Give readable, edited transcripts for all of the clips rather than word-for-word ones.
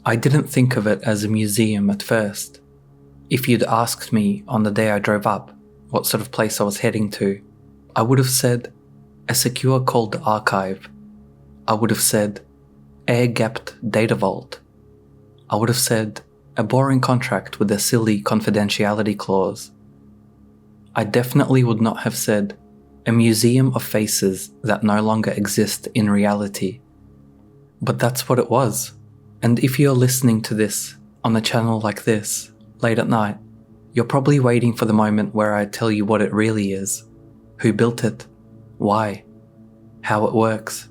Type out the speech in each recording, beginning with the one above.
I didn't think of it as a museum at first. If you'd asked me on the day I drove up what sort of place I was heading to, I would have said a secure cold archive. I would have said air-gapped data vault. I would have said a boring contract with a silly confidentiality clause. I definitely would not have said a museum of faces that no longer exist in reality. But that's what it was. And if you're listening to this on a channel like this, late at night, you're probably waiting for the moment where I tell you what it really is, who built it, why, how it works.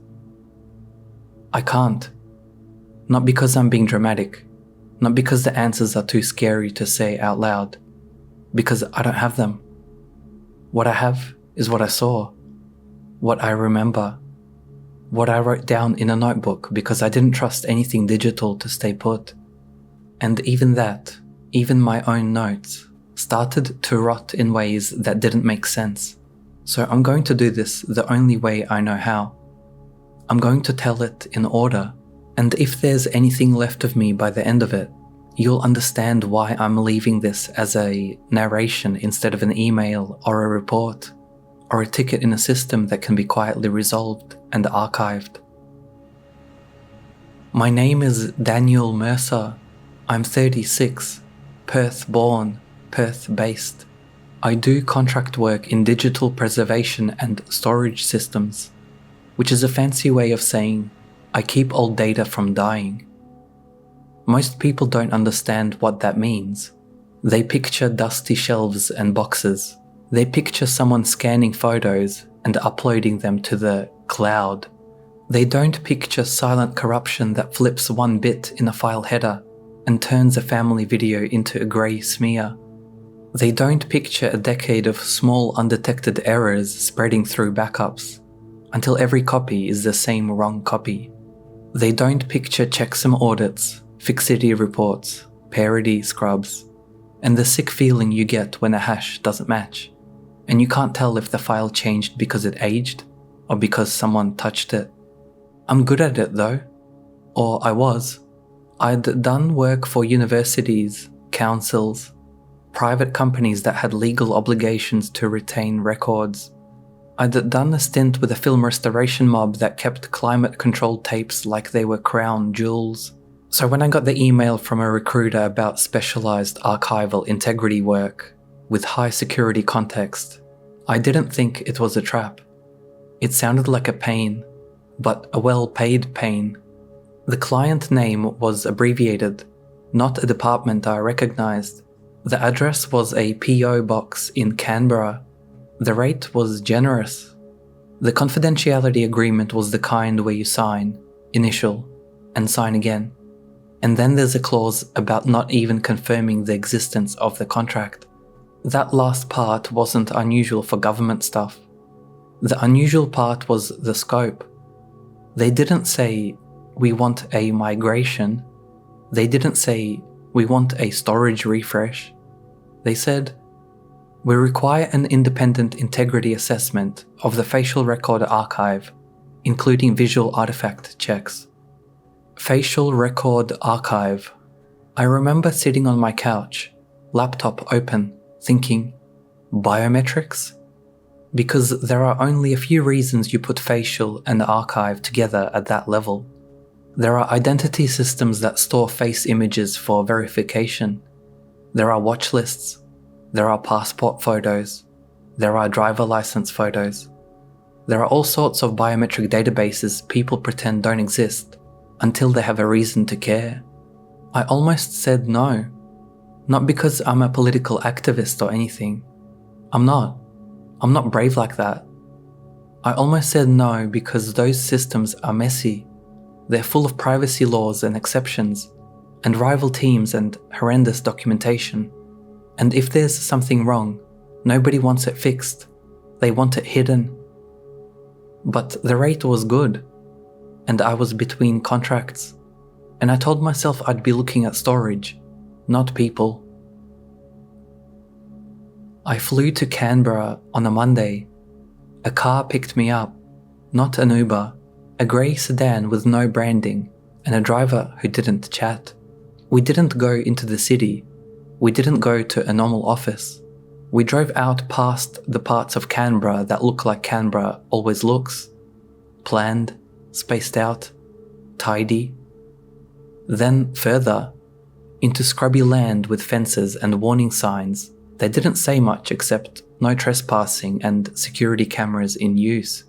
I can't. Not because I'm being dramatic, not because the answers are too scary to say out loud, because I don't have them. What I have is what I saw, what I remember, what I wrote down in a notebook because I didn't trust anything digital to stay put. And even that, even my own notes, started to rot in ways that didn't make sense. So I'm going to do this the only way I know how. I'm going to tell it in order, and if there's anything left of me by the end of it, you'll understand why I'm leaving this as a narration instead of an email or a report, or a ticket in a system that can be quietly resolved and archived. My name is Daniel Mercer. I'm 36, Perth born, Perth based. I do contract work in digital preservation and storage systems, which is a fancy way of saying I keep old data from dying. Most people don't understand what that means. They picture dusty shelves and boxes. They picture someone scanning photos and uploading them to the cloud. They don't picture silent corruption that flips one bit in a file header and turns a family video into a grey smear. They don't picture a decade of small undetected errors spreading through backups until every copy is the same wrong copy. They don't picture checksum audits, fixity reports, parity scrubs, and the sick feeling you get when a hash doesn't match, and you can't tell if the file changed because it aged or because someone touched it. I'm good at it though, or I was. I'd done work for universities, councils, private companies that had legal obligations to retain records. I'd done a stint with a film restoration mob that kept climate-controlled tapes like they were crown jewels. So when I got the email from a recruiter about specialized archival integrity work with high security context, I didn't think it was a trap. It sounded like a pain, but a well-paid pain. The client name was abbreviated, not a department I recognized. The address was a PO box in Canberra. The rate was generous. The confidentiality agreement was the kind where you sign, initial, and sign again. And then there's a clause about not even confirming the existence of the contract. That last part wasn't unusual for government stuff. The unusual part was the scope. They didn't say, we want a migration. They didn't say, we want a storage refresh. They said, we require an independent integrity assessment of the facial record archive, including visual artifact checks. Facial record archive. I remember sitting on my couch, laptop open, thinking, biometrics? Because there are only a few reasons you put facial and archive together at that level. There are identity systems that store face images for verification. There are watch lists. There are passport photos. There are driver license photos. There are all sorts of biometric databases people pretend don't exist until they have a reason to care. I almost said no. Not because I'm a political activist or anything. I'm not. I'm not brave like that. I almost said no because those systems are messy. They're full of privacy laws and exceptions, and rival teams and horrendous documentation. And if there's something wrong, nobody wants it fixed. They want it hidden. But the rate was good, and I was between contracts, and I told myself I'd be looking at storage, not people. I flew to Canberra on a Monday. A car picked me up, not an Uber, a grey sedan with no branding, and a driver who didn't chat. We didn't go into the city. We didn't go to a normal office. We drove out past the parts of Canberra that look like Canberra always looks. Planned, spaced out, tidy. Then further, into scrubby land with fences and warning signs. They didn't say much except no trespassing and security cameras in use.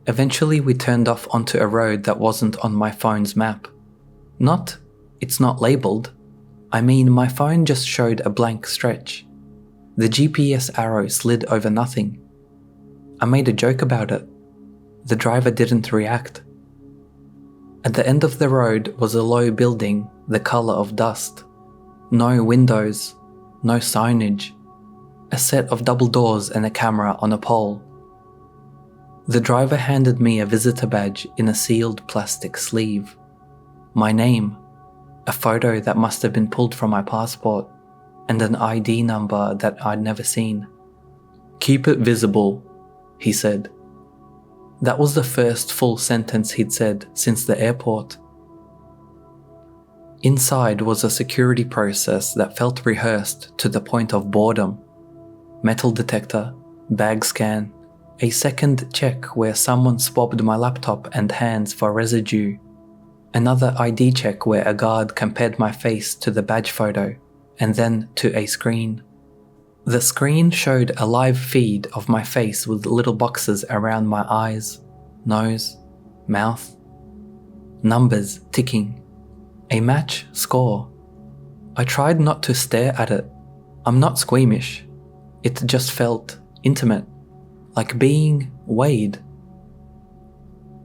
Eventually we turned off onto a road that wasn't on my phone's map. Not, it's not labelled. I mean, my phone just showed a blank stretch. The GPS arrow slid over nothing. I made a joke about it. The driver didn't react. At the end of the road was a low building, the colour of dust. No windows, no signage. A set of double doors and a camera on a pole. The driver handed me a visitor badge in a sealed plastic sleeve. My name, a photo that must have been pulled from my passport, and an ID number that I'd never seen. "Keep it visible," he said. That was the first full sentence he'd said since the airport. Inside was a security process that felt rehearsed to the point of boredom. Metal detector, bag scan, a second check where someone swabbed my laptop and hands for residue, another ID check where a guard compared my face to the badge photo, and then to a screen. The screen showed a live feed of my face with little boxes around my eyes, nose, mouth. Numbers ticking. A match score. I tried not to stare at it. I'm not squeamish. It just felt intimate, like being weighed.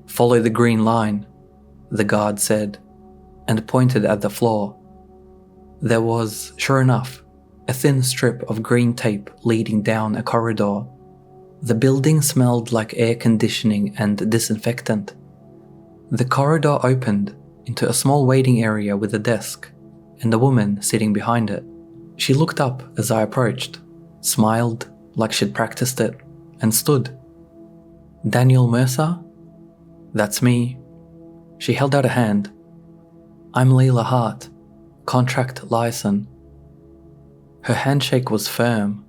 "Follow the green line," the guard said, and pointed at the floor. There was, sure enough, a thin strip of green tape leading down a corridor. The building smelled like air conditioning and disinfectant. The corridor opened into a small waiting area with a desk and a woman sitting behind it. She looked up as I approached, smiled like she'd practiced it, and stood. "Daniel Mercer?" "That's me." She held out a hand. "I'm Leela Hart, contract liaison." Her handshake was firm,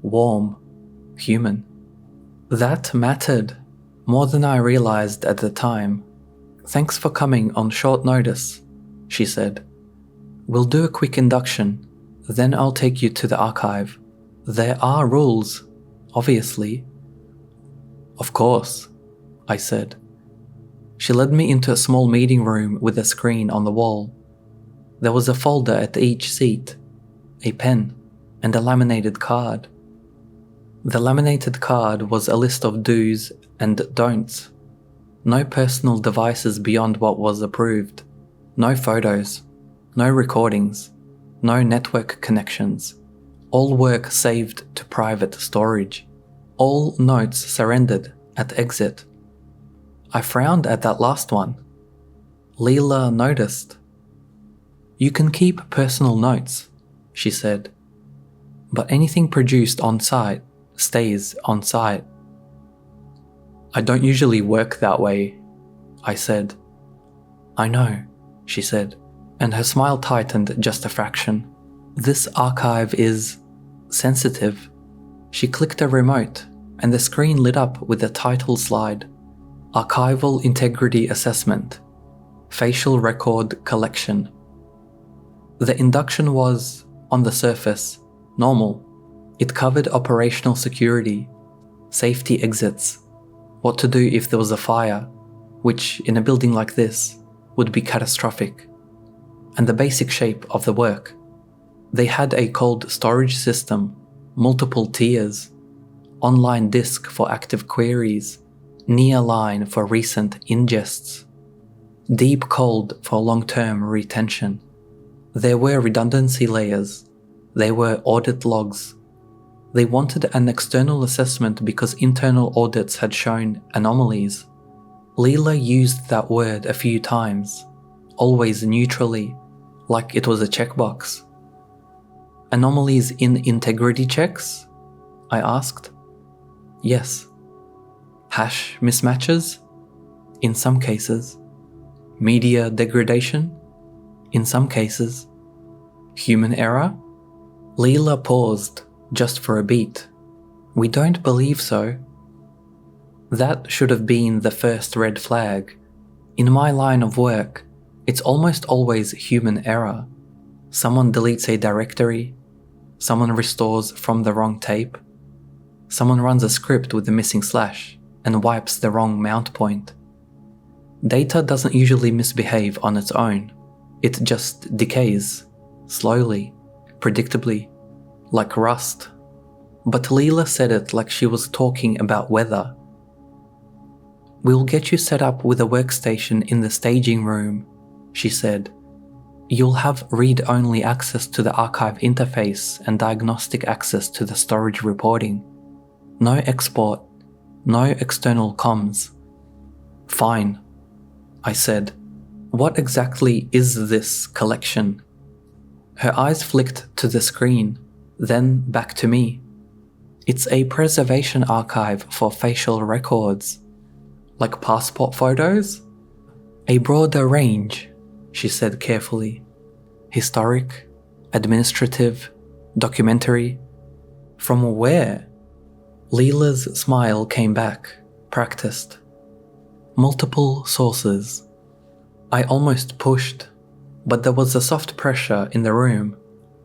warm, human. That mattered, more than I realized at the time. "Thanks for coming on short notice," she said. "We'll do a quick induction, then I'll take you to the archive. There are rules, obviously." "Of course," I said. She led me into a small meeting room with a screen on the wall. There was a folder at each seat, a pen, and a laminated card. The laminated card was a list of do's and don'ts. No personal devices beyond what was approved. No photos. No recordings. No network connections. All work saved to private storage. All notes surrendered at exit. I frowned at that last one. Leela noticed. "You can keep personal notes," she said, "but anything produced on site stays on site." "I don't usually work that way," I said. "I know," she said, and her smile tightened just a fraction. "This archive is sensitive." She clicked a remote, and the screen lit up with a title slide. Archival Integrity Assessment. Facial Record Collection. The induction was, on the surface, normal. It covered operational security, safety exits, what to do if there was a fire, which in a building like this would be catastrophic, and the basic shape of the work. They had a cold storage system, multiple tiers, online disk for active queries, nearline for recent ingests, deep cold for long-term retention. There were redundancy layers. There were audit logs. They wanted an external assessment because internal audits had shown anomalies. Leela used that word a few times, always neutrally, like it was a checkbox. "Anomalies in integrity checks?" I asked. "Yes." "Hash mismatches?" "In some cases." "Media degradation?" "In some cases." Human error? Leela paused, just for a beat. We don't believe so. That should have been the first red flag. In my line of work, it's almost always human error. Someone deletes a directory, someone restores from the wrong tape, someone runs a script with a missing slash and wipes the wrong mount point. Data doesn't usually misbehave on its own. It just decays, slowly, predictably, like rust. But Leela said it like she was talking about weather. We'll get you set up with a workstation in the staging room, she said. You'll have read-only access to the archive interface and diagnostic access to the storage reporting. No export, no external comms. Fine, I said. What exactly is this collection? Her eyes flicked to the screen, then back to me. It's a preservation archive for facial records. Like passport photos? A broader range, she said carefully. Historic, administrative, documentary. From where? Leela's smile came back, practiced. Multiple sources. I almost pushed, but there was a soft pressure in the room,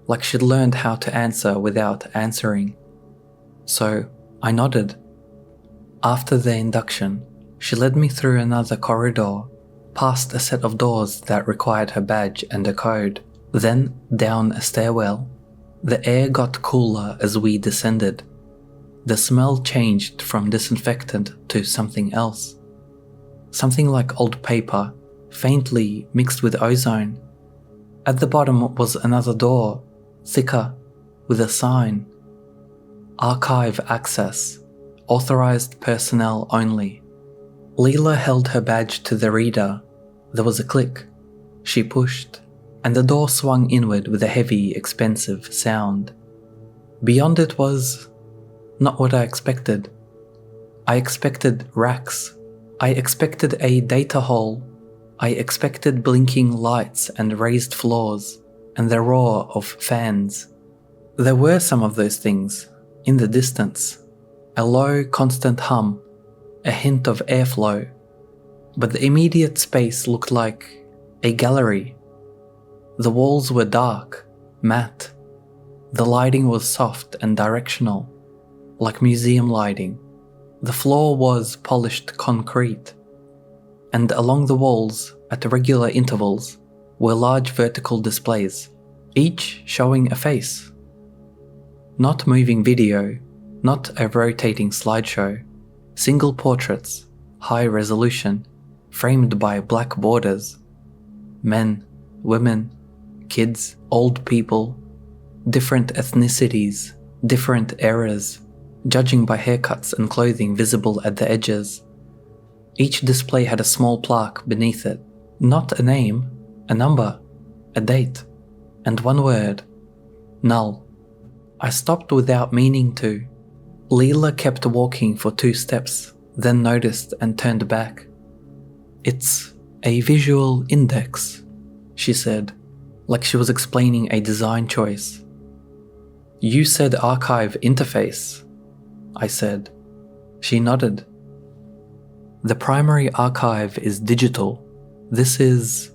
like she'd learned how to answer without answering. So I nodded. After the induction, she led me through another corridor, past a set of doors that required her badge and a code, then down a stairwell. The air got cooler as we descended. The smell changed from disinfectant to something else. Something like old paper, faintly mixed with ozone. At the bottom was another door, thicker, with a sign. Archive access. Authorized personnel only. Leela held her badge to the reader. There was a click. She pushed, and the door swung inward with a heavy, expensive sound. Beyond it was not what I expected. I expected racks. I expected a data hall. I expected blinking lights and raised floors, and the roar of fans. There were some of those things, in the distance. A low, constant hum, a hint of airflow. But the immediate space looked like a gallery. The walls were dark, matte. The lighting was soft and directional, like museum lighting. The floor was polished concrete. And along the walls, at regular intervals, were large vertical displays, each showing a face. Not moving video, not a rotating slideshow, single portraits, high resolution, framed by black borders. Men, women, kids, old people, different ethnicities, different eras, judging by haircuts and clothing visible at the edges. Each display had a small plaque beneath it, not a name, a number, a date, and one word: null. I stopped without meaning to. Leela kept walking for 2 steps, then noticed and turned back. It's a visual index, she said, like she was explaining a design choice. You said archive interface, I said. She nodded. The primary archive is digital. This is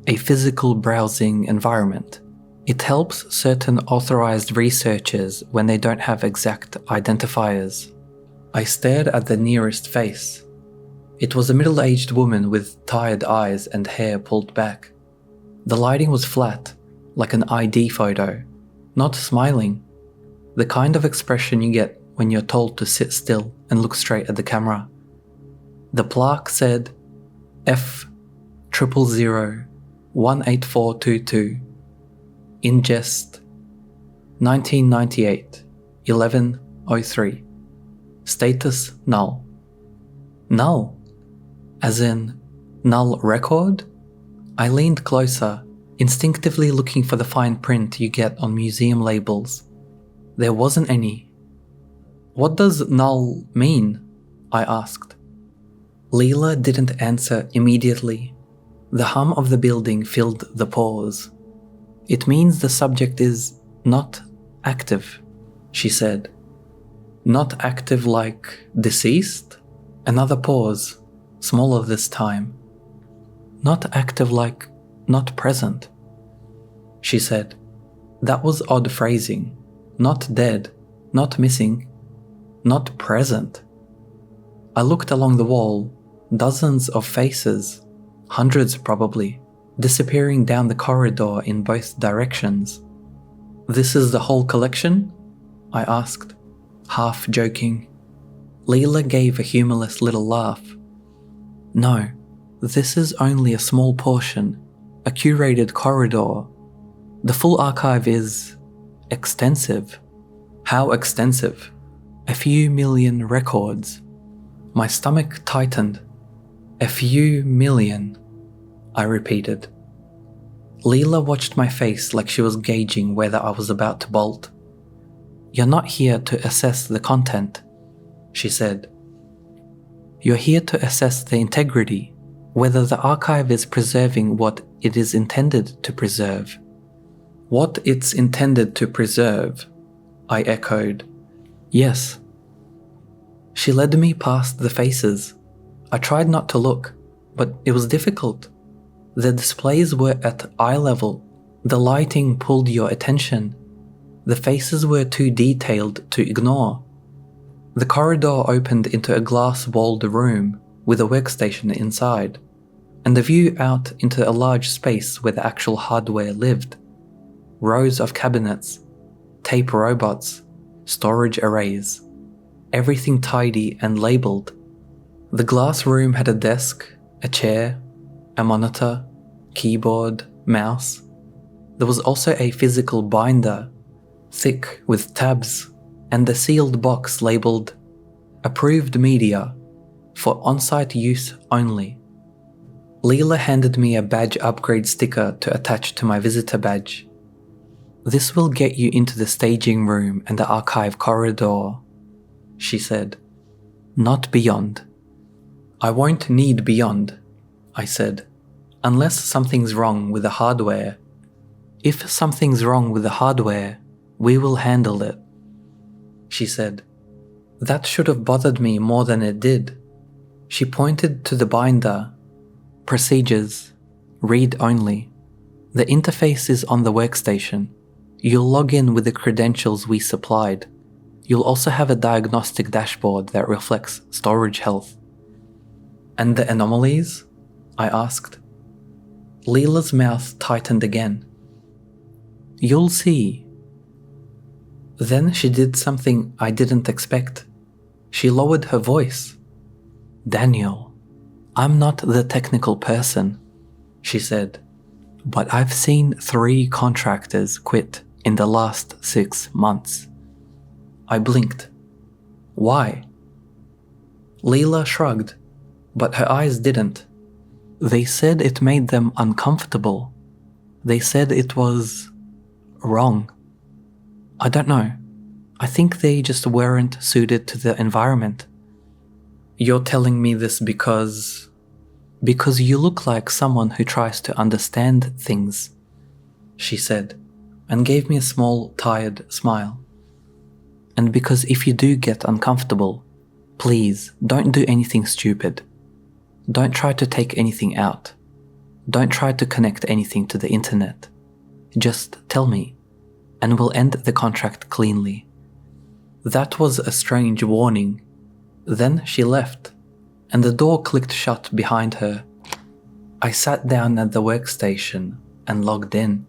a physical browsing environment. It helps certain authorized researchers when they don't have exact identifiers. I stared at the nearest face. It was a middle-aged woman with tired eyes and hair pulled back. The lighting was flat, like an ID photo, not smiling. The kind of expression you get when you're told to sit still and look straight at the camera. The plaque said F000-18422. Ingest 1998 1103. Status null. Null? As in null record? I leaned closer, instinctively looking for the fine print you get on museum labels. There wasn't any. What does null mean? I asked. Leela didn't answer immediately. The hum of the building filled the pause. It means the subject is not active, she said. Not active like deceased? Another pause, smaller this time. Not active like not present, she said. That was odd phrasing. Not dead, not missing, not present. I looked along the wall, dozens of faces, hundreds probably, disappearing down the corridor in both directions. This is the whole collection? I asked, half joking. Leela gave a humorless little laugh. No, this is only a small portion, a curated corridor. The full archive is extensive. How extensive? A few million records. My stomach tightened. A few million, I repeated. Leela watched my face like she was gauging whether I was about to bolt. You're not here to assess the content, she said. You're here to assess the integrity, whether the archive is preserving what it is intended to preserve. What it's intended to preserve, I echoed. Yes. She led me past the faces. I tried not to look, but it was difficult. The displays were at eye level. The lighting pulled your attention. The faces were too detailed to ignore. The corridor opened into a glass-walled room with a workstation inside, and a view out into a large space where the actual hardware lived. Rows of cabinets, tape robots, storage arrays, everything tidy and labeled. The glass room had a desk, a chair, a monitor, keyboard, mouse. There was also a physical binder, thick with tabs, and a sealed box labelled Approved Media for on-site use only. Leela handed me a badge upgrade sticker to attach to my visitor badge. This will get you into the staging room and the archive corridor, she said. Not beyond. I won't need beyond, I said, unless something's wrong with the hardware. If something's wrong with the hardware, we will handle it, she said. That should have bothered me more than it did. She pointed to the binder. Procedures. Read only. The interface is on the workstation. You'll log in with the credentials we supplied. You'll also have a diagnostic dashboard that reflects storage health. And the anomalies? I asked. Leela's mouth tightened again. You'll see. Then she did something I didn't expect. She lowered her voice. Daniel, I'm not the technical person, she said, but I've seen 3 contractors quit in the last 6 months. I blinked. Why? Leela shrugged, but her eyes didn't. They said it made them uncomfortable. They said it was wrong. I don't know. I think they just weren't suited to the environment. You're telling me this because you look like someone who tries to understand things, she said, and gave me a small, tired smile. And because if you do get uncomfortable, please don't do anything stupid. Don't try to take anything out. Don't try to connect anything to the internet. Just tell me, and we'll end the contract cleanly. That was a strange warning. Then she left, and the door clicked shut behind her. I sat down at the workstation and logged in.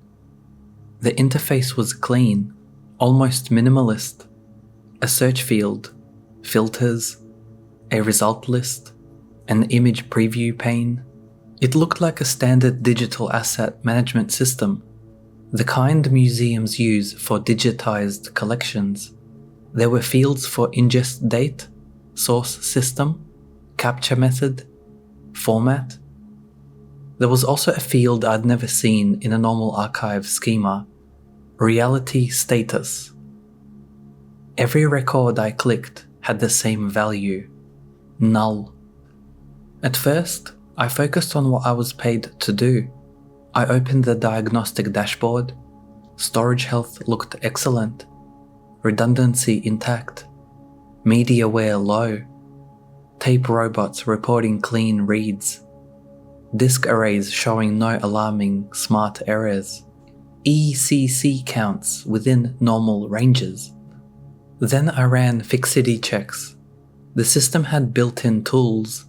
The interface was clean, almost minimalist. A search field, filters, a result list, an image preview pane. It looked like a standard digital asset management system, the kind museums use for digitized collections. There were fields for ingest date, source system, capture method, format. There was also a field I'd never seen in a normal archive schema, reality status. Every record I clicked had the same value, null. At first, I focused on what I was paid to do. I opened the diagnostic dashboard, Storage health looked excellent. Redundancy intact. Media wear low. Tape robots reporting clean reads. Disk arrays showing no alarming smart errors. ECC counts within normal ranges. Then I ran fixity checks. The system had built-in tools,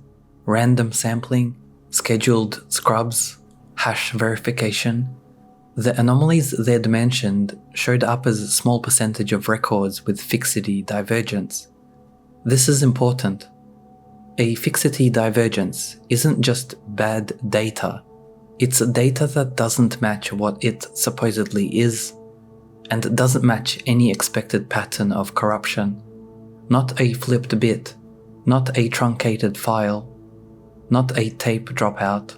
random sampling, scheduled scrubs, hash verification. The anomalies they'd mentioned showed up as a small percentage of records with fixity divergence. This is important. A fixity divergence isn't just bad data, it's data that doesn't match what it supposedly is, and doesn't match any expected pattern of corruption. Not a flipped bit, not a truncated file, not a tape dropout.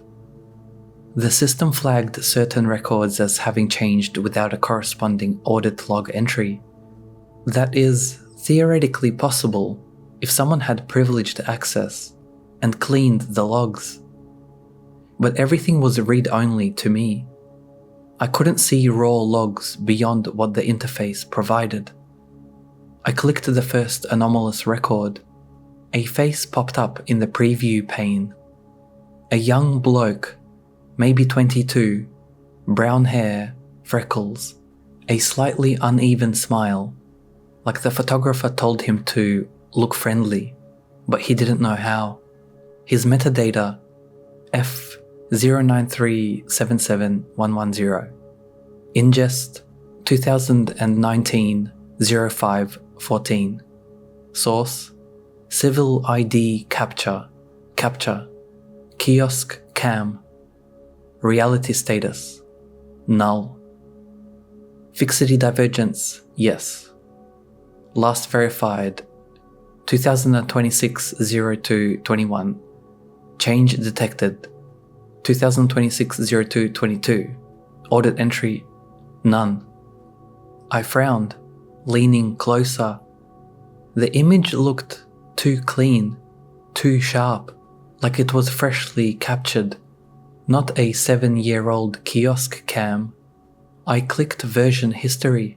The system flagged certain records as having changed without a corresponding audit log entry. That is theoretically possible if someone had privileged access and cleaned the logs. But everything was read-only to me. I couldn't see raw logs beyond what the interface provided. I clicked the first anomalous record. A face popped up in the preview pane. A young bloke, maybe 22, brown hair, freckles, a slightly uneven smile, like the photographer told him to look friendly, but he didn't know how. His metadata, F093771110. Ingest, 2019-05-14. Source, Civil ID Capture, Kiosk Cam. Reality status, null. Fixity divergence, yes. Last verified, 2026-02-21. Change detected, 2026-02-22. Audit entry, none. I frowned, leaning closer. The image looked too clean, too sharp, like it was freshly captured. Not a 7-year-old kiosk cam. I clicked version history.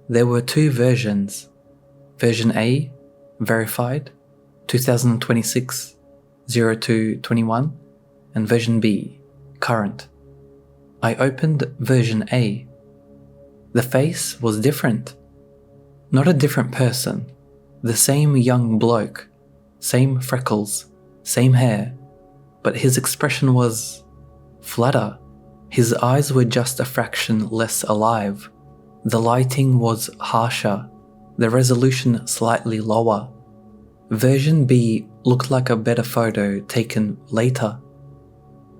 There were 2 versions. Version A, verified, 2026-02-21, and version B, current. I opened version A. The face was different. Not a different person. The same young bloke, same freckles, same hair, but his expression was flatter. His eyes were just a fraction less alive. The lighting was harsher, the resolution slightly lower. Version B looked like a better photo taken later,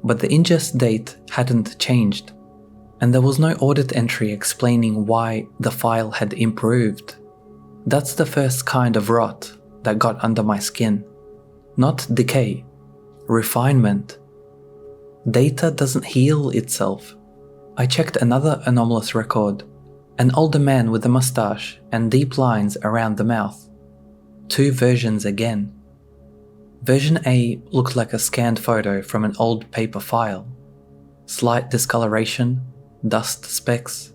but the ingest date hadn't changed, and there was no audit entry explaining why the file had improved. That's the first kind of rot that got under my skin. Not decay, refinement. Data doesn't heal itself. I checked another anomalous record. An older man with a mustache and deep lines around the mouth. 2 versions again. Version A looked like a scanned photo from an old paper file. Slight discoloration, dust specks.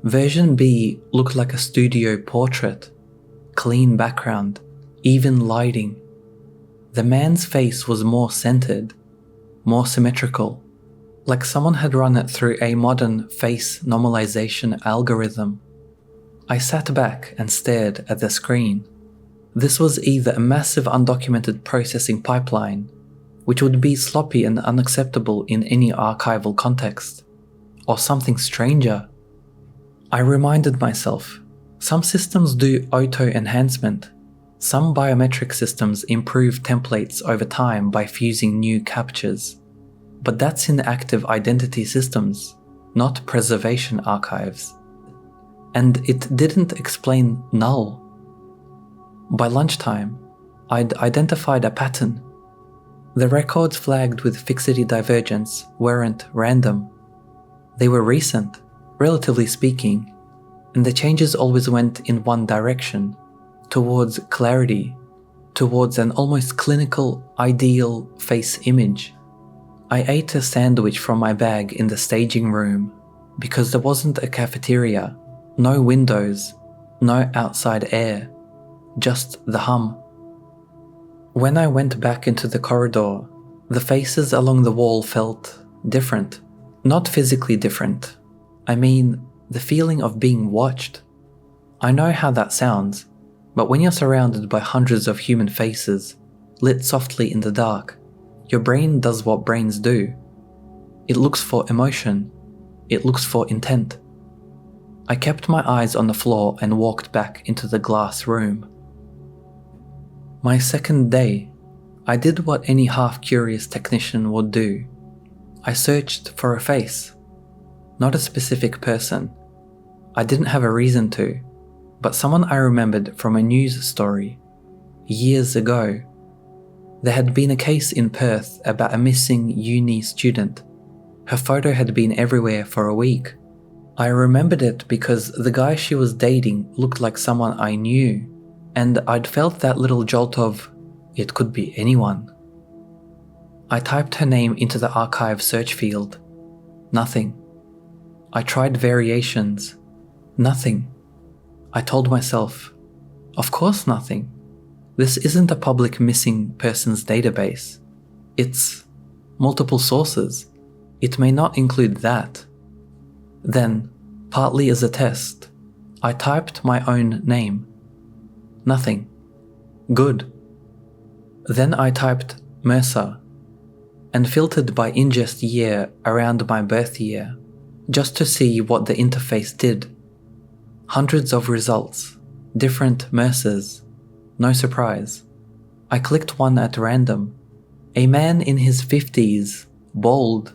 Version B looked like a studio portrait. Clean background, even lighting. The man's face was more centered, more symmetrical, like someone had run it through a modern face normalization algorithm. I sat back and stared at the screen. This was either a massive undocumented processing pipeline, which would be sloppy and unacceptable in any archival context, or something stranger. I reminded myself, some systems do auto-enhancement. Some biometric systems improve templates over time by fusing new captures. But that's in active identity systems, not preservation archives. And it didn't explain null. By lunchtime, I'd identified a pattern. The records flagged with fixity divergence weren't random. They were recent, relatively speaking, and the changes always went in one direction, towards clarity, towards an almost clinical, ideal face image. I ate a sandwich from my bag in the staging room, because there wasn't a cafeteria, no windows, no outside air, just the hum. When I went back into the corridor, the faces along the wall felt different. Not physically different. I mean, the feeling of being watched. I know how that sounds, but when you're surrounded by hundreds of human faces, lit softly in the dark, your brain does what brains do. It looks for emotion. It looks for intent. I kept my eyes on the floor and walked back into the glass room. My second day, I did what any half-curious technician would do. I searched for a face, not a specific person. I didn't have a reason to, but someone I remembered from a news story. Years ago, there had been a case in Perth about a missing uni student. Her photo had been everywhere for a week. I remembered it because the guy she was dating looked like someone I knew, and I'd felt that little jolt of, it could be anyone. I typed her name into the archive search field. Nothing. I tried variations. Nothing. I told myself, of course nothing. This isn't a public missing persons database. It's multiple sources. It may not include that. Then, partly as a test, I typed my own name. Nothing. Good. Then I typed Mercer and filtered by ingest year around my birth year, just to see what the interface did. Hundreds of results, different Mercers, no surprise. I clicked one at random. A man in his 50s, bald,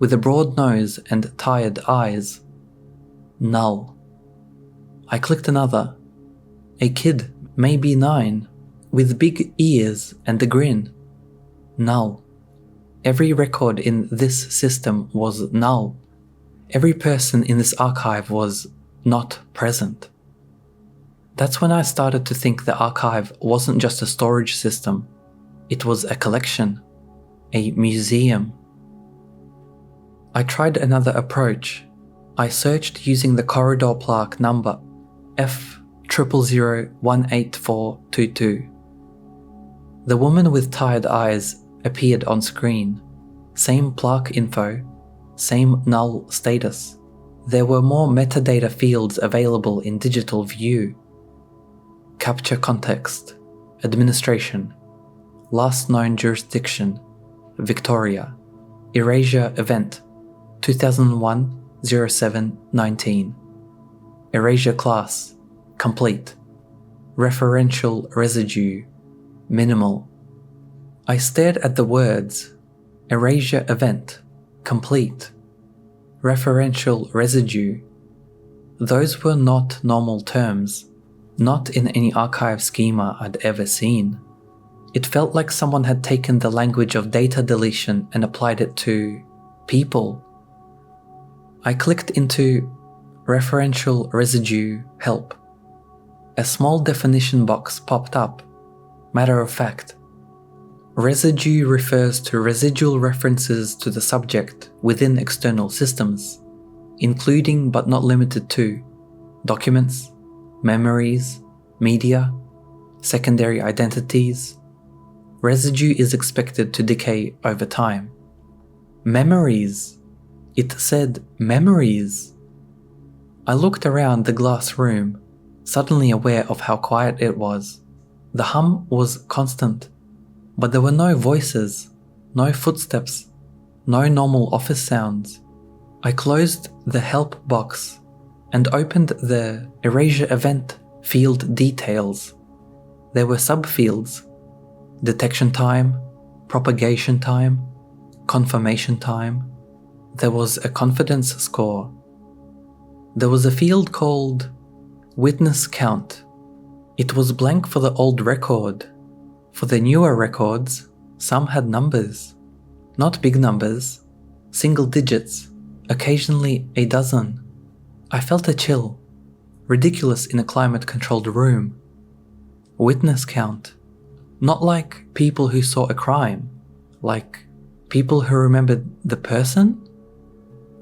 with a broad nose and tired eyes. Null. I clicked another. A kid, maybe 9, with big ears and a grin. Null. Every record in this system was null. Every person in this archive was not present. That's when I started to think the archive wasn't just a storage system. It was a collection, a museum. I tried another approach. I searched using the corridor plaque number F00018422. The woman with tired eyes appeared on screen. Same plaque info, same null status. There were more metadata fields available in digital view. Capture context, administration, last known jurisdiction, Victoria, erasure event, 2001-07-19. Erasure class, complete. Referential residue, minimal. I stared at the words, erasure event, complete, referential residue. Those were not normal terms, not in any archive schema I'd ever seen. It felt like someone had taken the language of data deletion and applied it to people. I clicked into referential residue help. A small definition box popped up. Matter of fact. Residue refers to residual references to the subject within external systems, including but not limited to documents, memories, media, secondary identities. Residue is expected to decay over time. Memories. It said memories. I looked around the glass room, suddenly aware of how quiet it was. The hum was constant, but there were no voices, no footsteps, no normal office sounds. I closed the help box and opened the erasure event field details. There were subfields: detection time, propagation time, confirmation time. There was a confidence score. There was a field called witness count. It was blank for the old record. For the newer records, some had numbers. Not big numbers, single digits, occasionally a dozen. I felt a chill, ridiculous in a climate-controlled room. Witness count. Not like people who saw a crime, like people who remembered the person?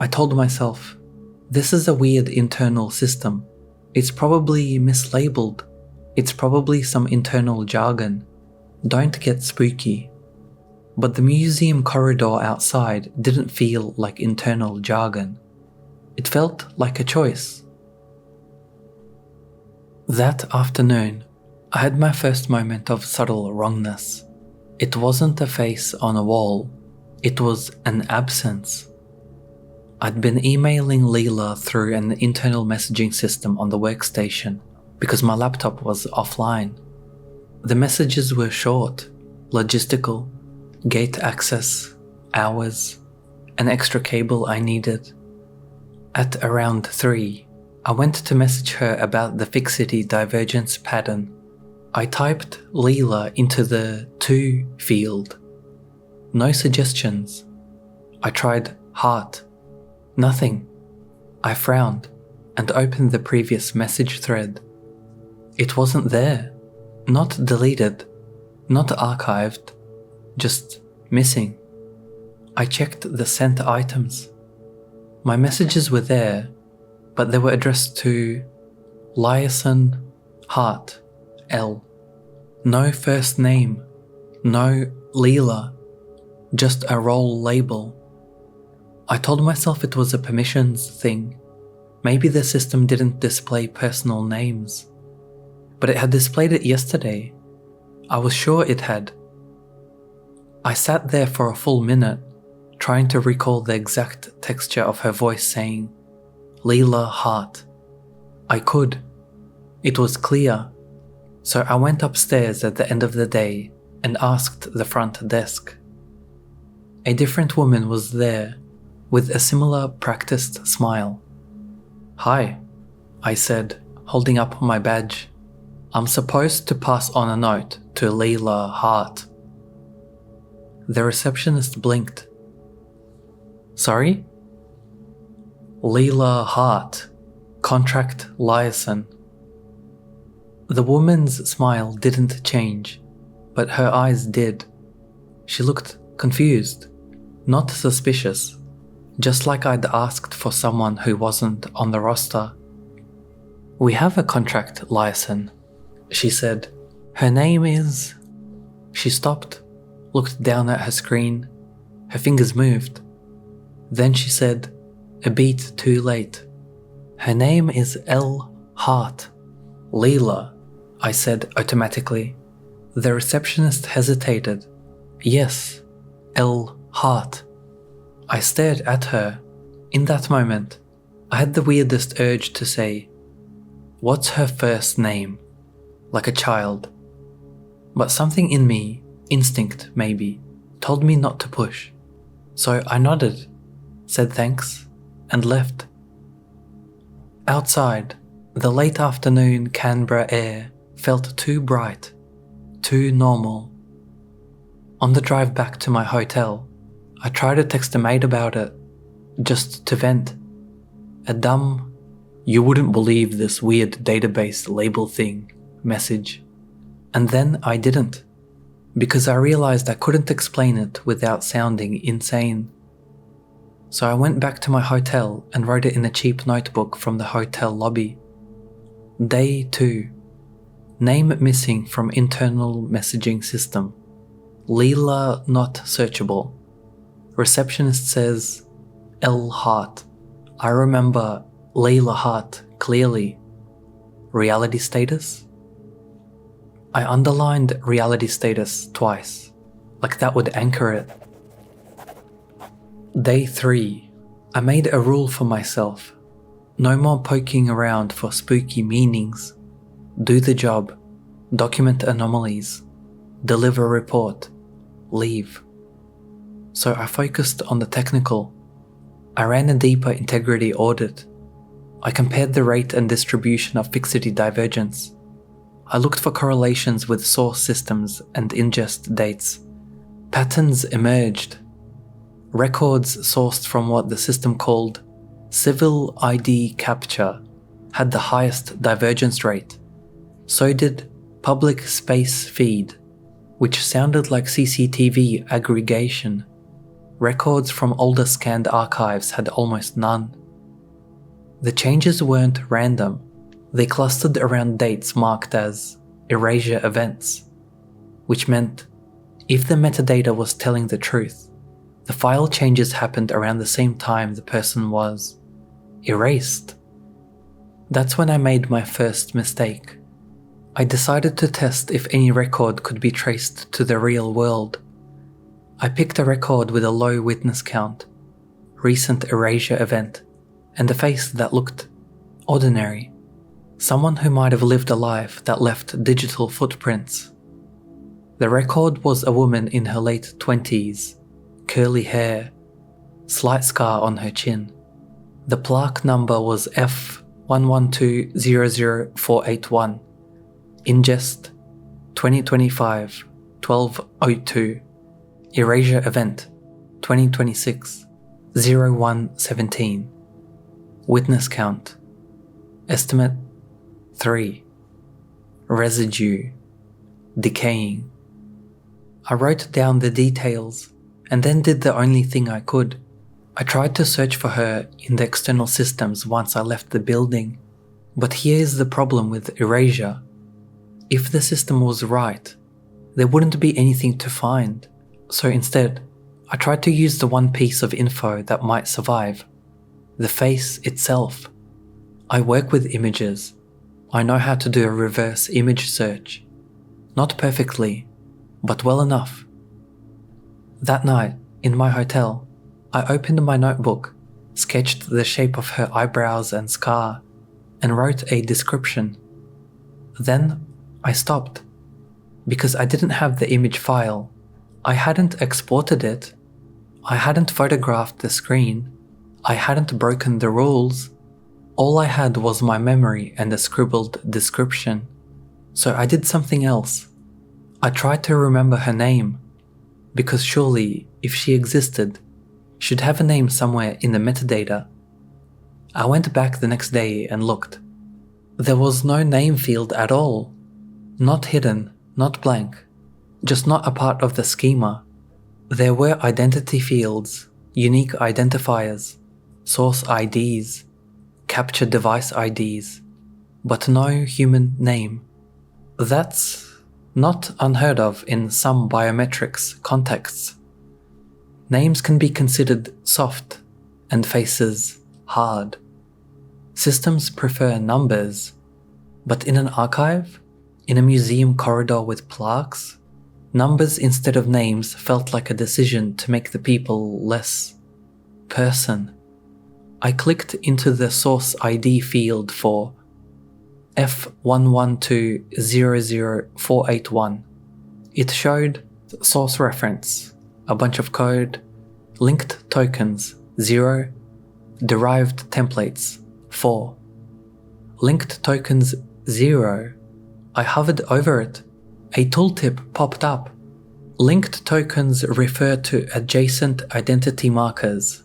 I told myself, This is a weird internal system. It's probably mislabeled. It's probably some internal jargon. Don't get spooky. But the museum corridor outside didn't feel like internal jargon. It felt like a choice. That afternoon, I had my first moment of subtle wrongness. It wasn't a face on a wall. It was an absence. I'd been emailing Leela through an internal messaging system on the workstation because my laptop was offline. The messages were short, logistical, gate access, hours, an extra cable I needed. At around 3, I went to message her about the fixity divergence pattern. I typed Leela into the to field. No suggestions. I tried heart. Nothing. I frowned and opened the previous message thread. It wasn't there. Not deleted. Not archived. Just missing. I checked the sent items. My messages were there, but they were addressed to Liason Heart L. No first name. No Leela. Just a role label. I told myself it was a permissions thing. Maybe the system didn't display personal names. But it had displayed it yesterday. I was sure it had. I sat there for a full minute, trying to recall the exact texture of her voice saying, Leela Hart. I could. It was clear. So I went upstairs at the end of the day and asked the front desk. A different woman was there, with a similar practiced smile. Hi, I said, holding up my badge. I'm supposed to pass on a note to Leela Hart. The receptionist blinked. Sorry? Leela Hart, contract liaison. The woman's smile didn't change, but her eyes did. She looked confused, not suspicious, just like I'd asked for someone who wasn't on the roster. We have a contract liaison, she said. Her name is... She stopped, looked down at her screen. Her fingers moved. Then she said, a beat too late. Her name is L. Hart. Leela, I said automatically. The receptionist hesitated. Yes, L. Hart. I stared at her. In that moment, I had the weirdest urge to say, what's her first name? Like a child. But something in me, instinct maybe, told me not to push. So I nodded, said thanks, and left. Outside, the late afternoon Canberra air felt too bright, too normal. On the drive back to my hotel, I tried to text a mate about it, just to vent. A dumb, you wouldn't believe this weird database label thing message. And then I didn't, because I realized I couldn't explain it without sounding insane. So I went back to my hotel and wrote it in a cheap notebook from the hotel lobby. Day 2. Name missing from internal messaging system. Leela not searchable. Receptionist says, L. Hart. I remember Leela Hart clearly. Reality status? I underlined reality status twice, like that would anchor it. Day 3. I made a rule for myself. No more poking around for spooky meanings. Do the job. Document anomalies. Deliver report. Leave. So I focused on the technical. I ran a deeper integrity audit. I compared the rate and distribution of fixity divergence. I looked for correlations with source systems and ingest dates. Patterns emerged. Records sourced from what the system called civil ID capture had the highest divergence rate. So did public space feed, which sounded like CCTV aggregation. Records from older scanned archives had almost none. The changes weren't random, they clustered around dates marked as erasure events, which meant if the metadata was telling the truth, the file changes happened around the same time the person was erased. That's when I made my first mistake. I decided to test if any record could be traced to the real world. I picked a record with a low witness count, recent erasure event, and a face that looked ordinary. Someone who might have lived a life that left digital footprints. The record was a woman in her late 20s, curly hair, slight scar on her chin. The plaque number was F11200481. Ingest 2025-1202. Erasure event 2026-0117. Witness count estimate 3. Residue decaying. I wrote down the details and then did the only thing I could. I tried to search for her in the external systems once I left the building, but here's the problem with erasure. If the system was right, there wouldn't be anything to find. So instead, I tried to use the one piece of info that might survive, the face itself. I work with images. I know how to do a reverse image search. Not perfectly, but well enough. That night, in my hotel, I opened my notebook, sketched the shape of her eyebrows and scar, and wrote a description. Then I stopped, because I didn't have the image file. I hadn't exported it. I hadn't photographed the screen. I hadn't broken the rules. All I had was my memory and a scribbled description. So I did something else. I tried to remember her name, because surely, if she existed, she'd have a name somewhere in the metadata. I went back the next day and looked. There was no name field at all. Not hidden, not blank, just not a part of the schema. There were identity fields, unique identifiers, source IDs, capture device IDs, but no human name. That's not unheard of in some biometrics contexts. Names can be considered soft and faces hard. Systems prefer numbers, but in an archive, in a museum corridor with plaques, numbers instead of names felt like a decision to make the people less person. I clicked into the source ID field for F11200481. It showed source reference, a bunch of code, linked tokens 0, derived templates 4. Linked tokens 0. I hovered over it. A tooltip popped up. Linked tokens refer to adjacent identity markers,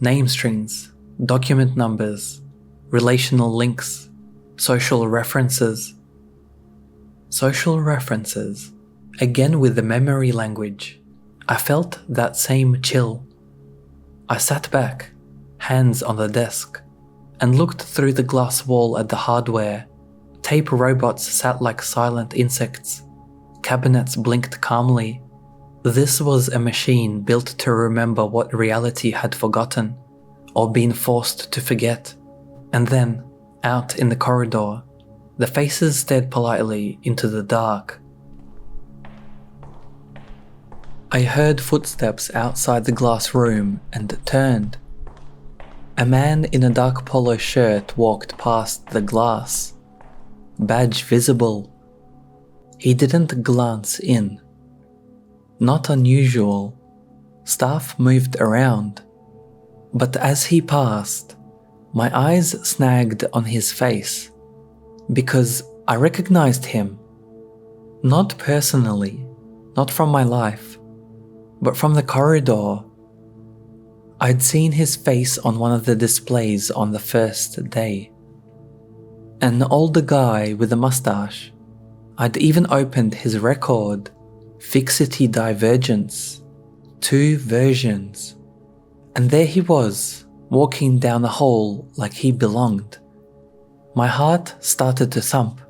name strings, document numbers, relational links, social references. Social references, again with the memory language. I felt that same chill. I sat back, hands on the desk, and looked through the glass wall at the hardware. Tape robots sat like silent insects. Cabinets blinked calmly. This was a machine built to remember what reality had forgotten, or been forced to forget. And then, out in the corridor, the faces stared politely into the dark. I heard footsteps outside the glass room and turned. A man in a dark polo shirt walked past the glass. Badge visible. He didn't glance in. Not unusual. Staff moved around. But as he passed, my eyes snagged on his face, because I recognized him. Not personally, not from my life, but from the corridor. I'd seen his face on one of the displays on the first day. An older guy with a mustache. I'd even opened his record, Fixity Divergence, 2 versions. And there he was, walking down the hall like he belonged. My heart started to thump.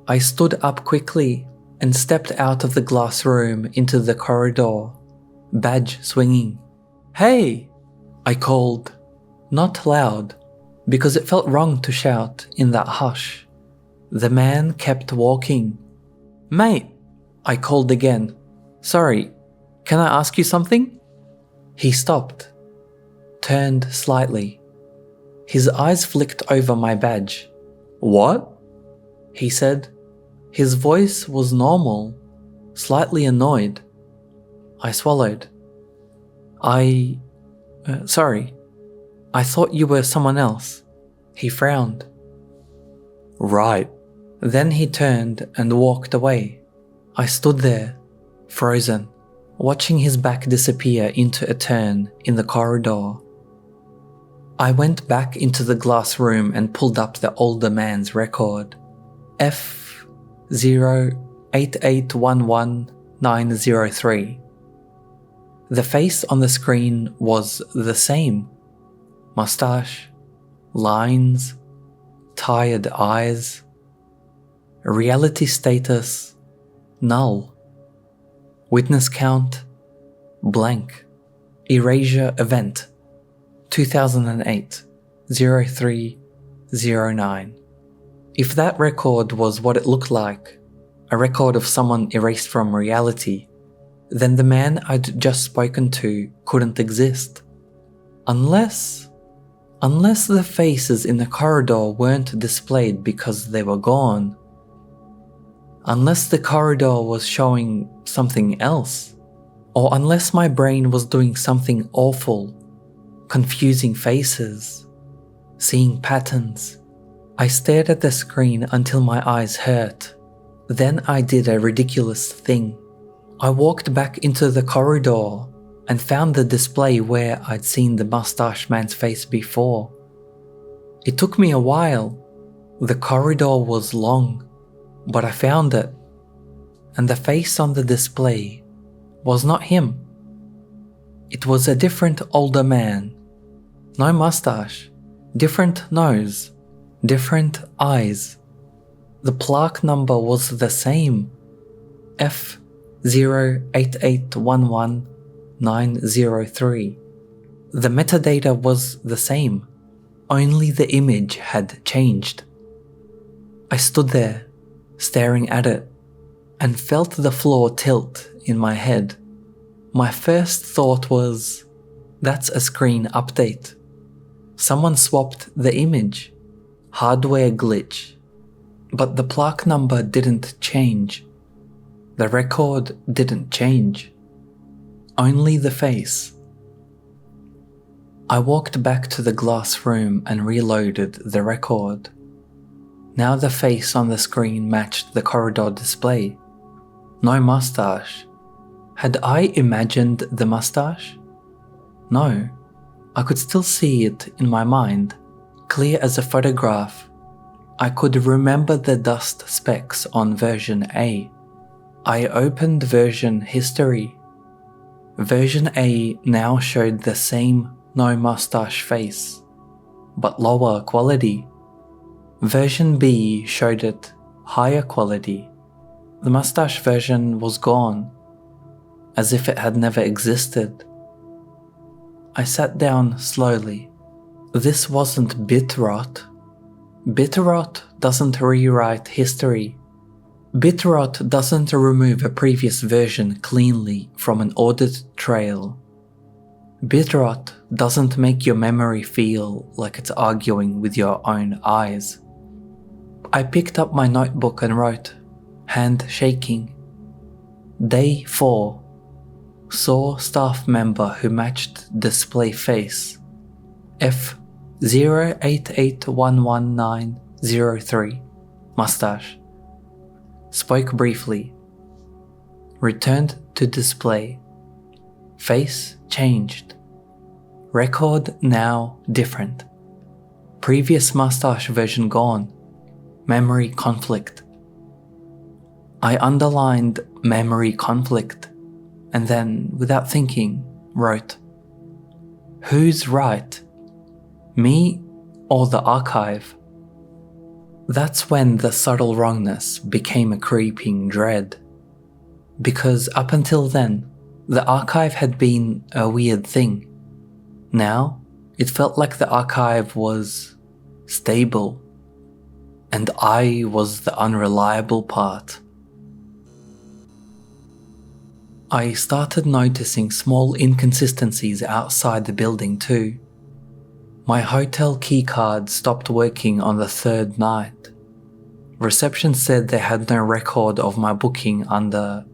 I stood up quickly and stepped out of the glass room into the corridor, badge swinging. "Hey!" I called, not loud, because it felt wrong to shout in that hush. The man kept walking. "Mate!" I called again. "Sorry, can I ask you something?" He stopped, turned slightly. His eyes flicked over my badge. "What?" he said. His voice was normal, slightly annoyed. I swallowed. Sorry. I thought you were someone else." He frowned. "Right." Then he turned and walked away. I stood there, frozen, watching his back disappear into a turn in the corridor. I went back into the glass room and pulled up the older man's record. F08811-903. The face on the screen was the same. Mustache, lines, tired eyes. Reality status, null. Witness count, blank. Erasure event, 2008, 0309. If that record was what it looked like, a record of someone erased from reality, then the man I'd just spoken to couldn't exist. Unless the faces in the corridor weren't displayed because they were gone. Unless the corridor was showing something else. Or unless my brain was doing something awful, confusing faces, seeing patterns. I stared at the screen until my eyes hurt. Then I did a ridiculous thing. I walked back into the corridor and found the display where I'd seen the mustache man's face before. It took me a while. The corridor was long, but I found it. And the face on the display was not him. It was a different older man. No mustache, different nose, different eyes. The plaque number was the same. F08811-903. The metadata was the same. Only the image had changed. I stood there, staring at it, and felt the floor tilt in my head. My first thought was, that's a screen update. Someone swapped the image. Hardware glitch. But the plaque number didn't change. The record didn't change. Only the face. I walked back to the glass room and reloaded the record. Now the face on the screen matched the corridor display. No mustache. Had I imagined the mustache? No. I could still see it in my mind, clear as a photograph. I could remember the dust specks on version A. I opened version history. Version A now showed the same no mustache face, but lower quality. Version B showed it higher quality. The mustache version was gone, as if it had never existed. I sat down slowly. This wasn't bit rot. Bit rot doesn't rewrite history. Bit rot doesn't remove a previous version cleanly from an audit trail. Bit rot doesn't make your memory feel like it's arguing with your own eyes. I picked up my notebook and wrote, hand shaking. Day 4. Saw staff member who matched display face. F08811-903. Mustache. Spoke briefly. Returned to display. Face changed. Record now different. Previous mustache version gone. Memory conflict. I underlined memory conflict and then, without thinking, wrote, who's right? Me or the archive? That's when the subtle wrongness became a creeping dread. Because up until then, the archive had been a weird thing. Now, it felt like the archive was stable, and I was the unreliable part. I started noticing small inconsistencies outside the building too. My hotel keycard stopped working on the third night. Reception said they had no record of my booking under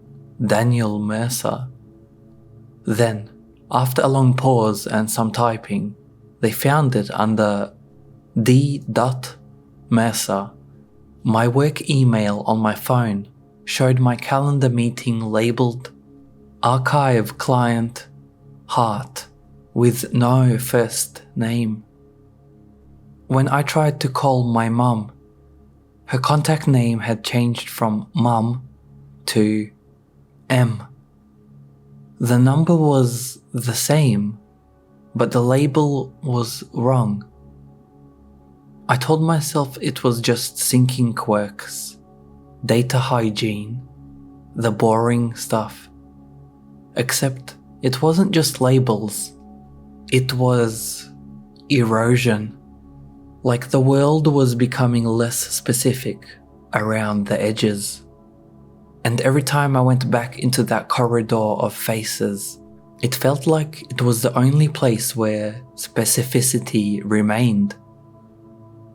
Daniel Mercer. Then, after a long pause and some typing, they found it under D. Mercer. My work email on my phone showed my calendar meeting labeled Archive Client Heart with no first name. When I tried to call my mum, her contact name had changed from Mum to M. The number was the same, but the label was wrong. I told myself it was just syncing quirks, data hygiene, the boring stuff. Except it wasn't just labels, it was erosion. Like the world was becoming less specific around the edges. And every time I went back into that corridor of faces, it felt like it was the only place where specificity remained.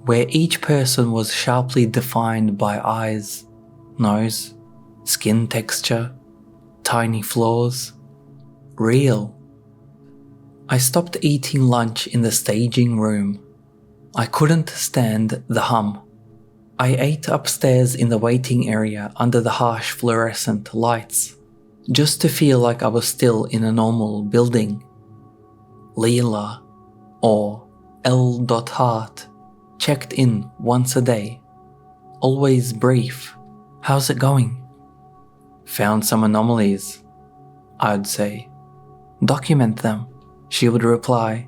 Where each person was sharply defined by eyes, nose, skin texture, tiny flaws. Real. I stopped eating lunch in the staging room. I couldn't stand the hum. I ate upstairs in the waiting area under the harsh fluorescent lights, just to feel like I was still in a normal building. Leela, or L. Hart, checked in once a day. Always brief. How's it going? Found some anomalies, I'd say. Document them, she would reply,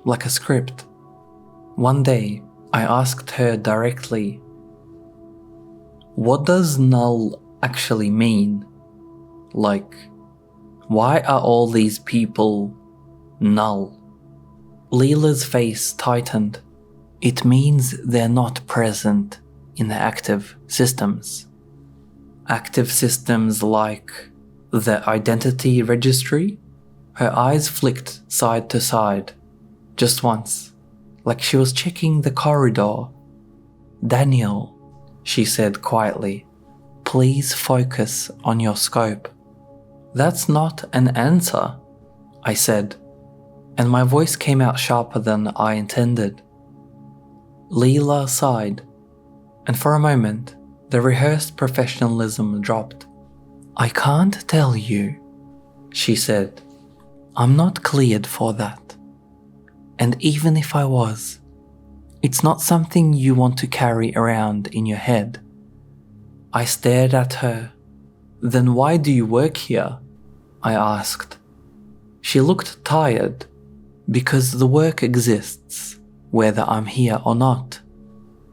like a script. One day, I asked her directly, what does null actually mean? Like, why are all these people null? Leela's face tightened. It means they're not present in the active systems. Active systems like the identity registry? Her eyes flicked side to side, just once, like she was checking the corridor. Daniel, she said quietly, please focus on your scope. That's not an answer, I said, and my voice came out sharper than I intended. Leela sighed, and for a moment, the rehearsed professionalism dropped. I can't tell you, she said. I'm not cleared for that. And even if I was, it's not something you want to carry around in your head. I stared at her. Then why do you work here? I asked. She looked tired. Because the work exists, whether I'm here or not,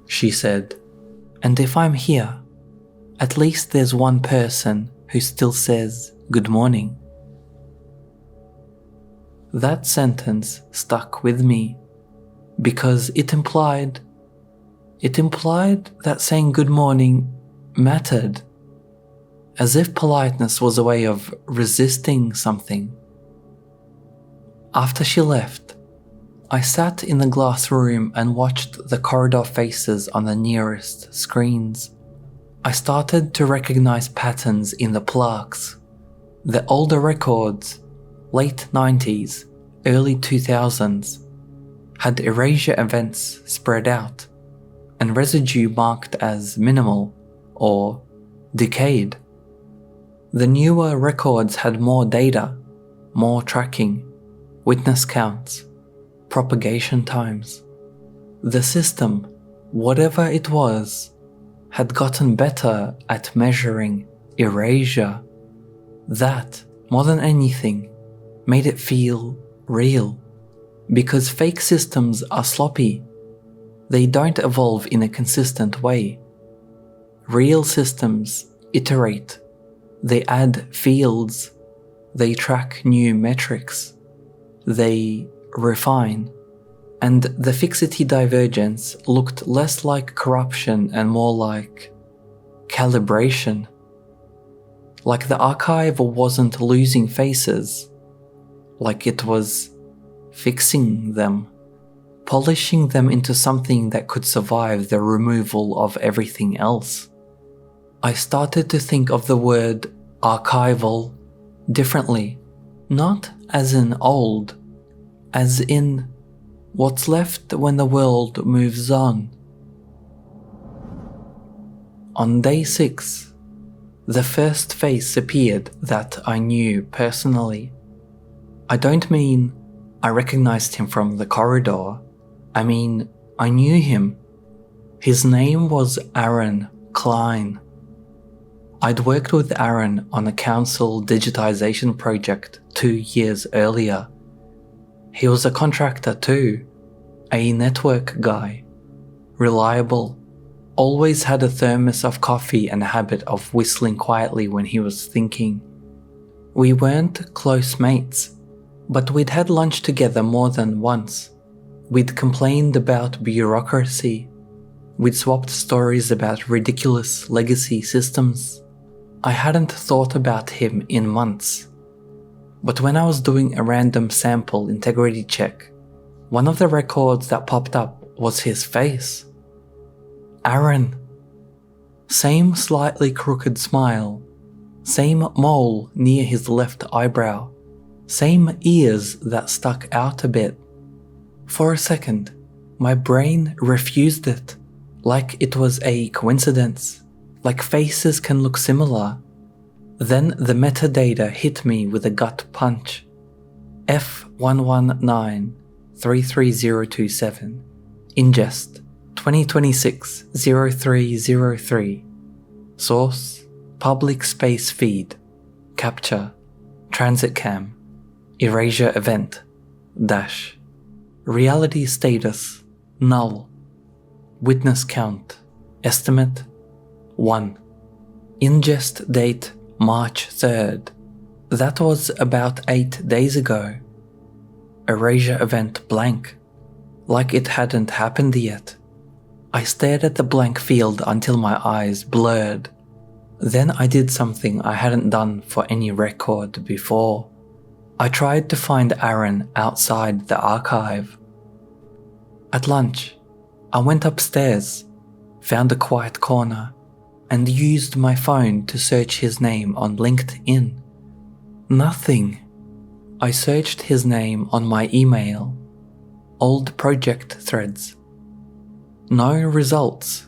she said. And if I'm here, at least there's one person who still says good morning. That sentence stuck with me because it implied that saying good morning mattered, as if politeness was a way of resisting something. After she left, I sat in the glass room and watched the corridor faces on the nearest screens. I started to recognize patterns in the plaques. The older records, late 90s, early 2000s, had erasure events spread out and residue marked as minimal or decayed. The newer records had more data, more tracking, witness counts, propagation times. The system, whatever it was, had gotten better at measuring erasure. That, more than anything, made it feel real. Because fake systems are sloppy. They don't evolve in a consistent way. Real systems iterate. They add fields. They track new metrics. They refine. And the fixity divergence looked less like corruption and more like calibration. Like the archive wasn't losing faces, like it was fixing them, polishing them into something that could survive the removal of everything else. I started to think of the word archival differently, not as in old, as in what's left when the world moves on. On day 6, the first face appeared that I knew personally. I don't mean I recognized him from the corridor. I mean, I knew him. His name was Aaron Klein. I'd worked with Aaron on a council digitization project 2 years earlier. He was a contractor too, a network guy, reliable, always had a thermos of coffee and a habit of whistling quietly when he was thinking. We weren't close mates, but we'd had lunch together more than once. We'd complained about bureaucracy. We'd swapped stories about ridiculous legacy systems. I hadn't thought about him in months. But when I was doing a random sample integrity check, one of the records that popped up was his face. Aaron. Same slightly crooked smile, same mole near his left eyebrow, same ears that stuck out a bit. For a second, my brain refused it, like it was a coincidence, like faces can look similar. Then the metadata hit me with a gut punch. F119-33027. Ingest 2026-0303. Source: public space feed. Capture: transit cam. Erasure event. Dash. Reality status: null. Witness count: estimate 1. Ingest date: March 3rd. That was about 8 days ago. Erasure event blank, like it hadn't happened yet. I stared at the blank field until my eyes blurred. Then I did something I hadn't done for any record before. I tried to find Aaron outside the archive. At lunch, I went upstairs, found a quiet corner, and used my phone to search his name on LinkedIn. Nothing. I searched his name on my email, old project threads. No results.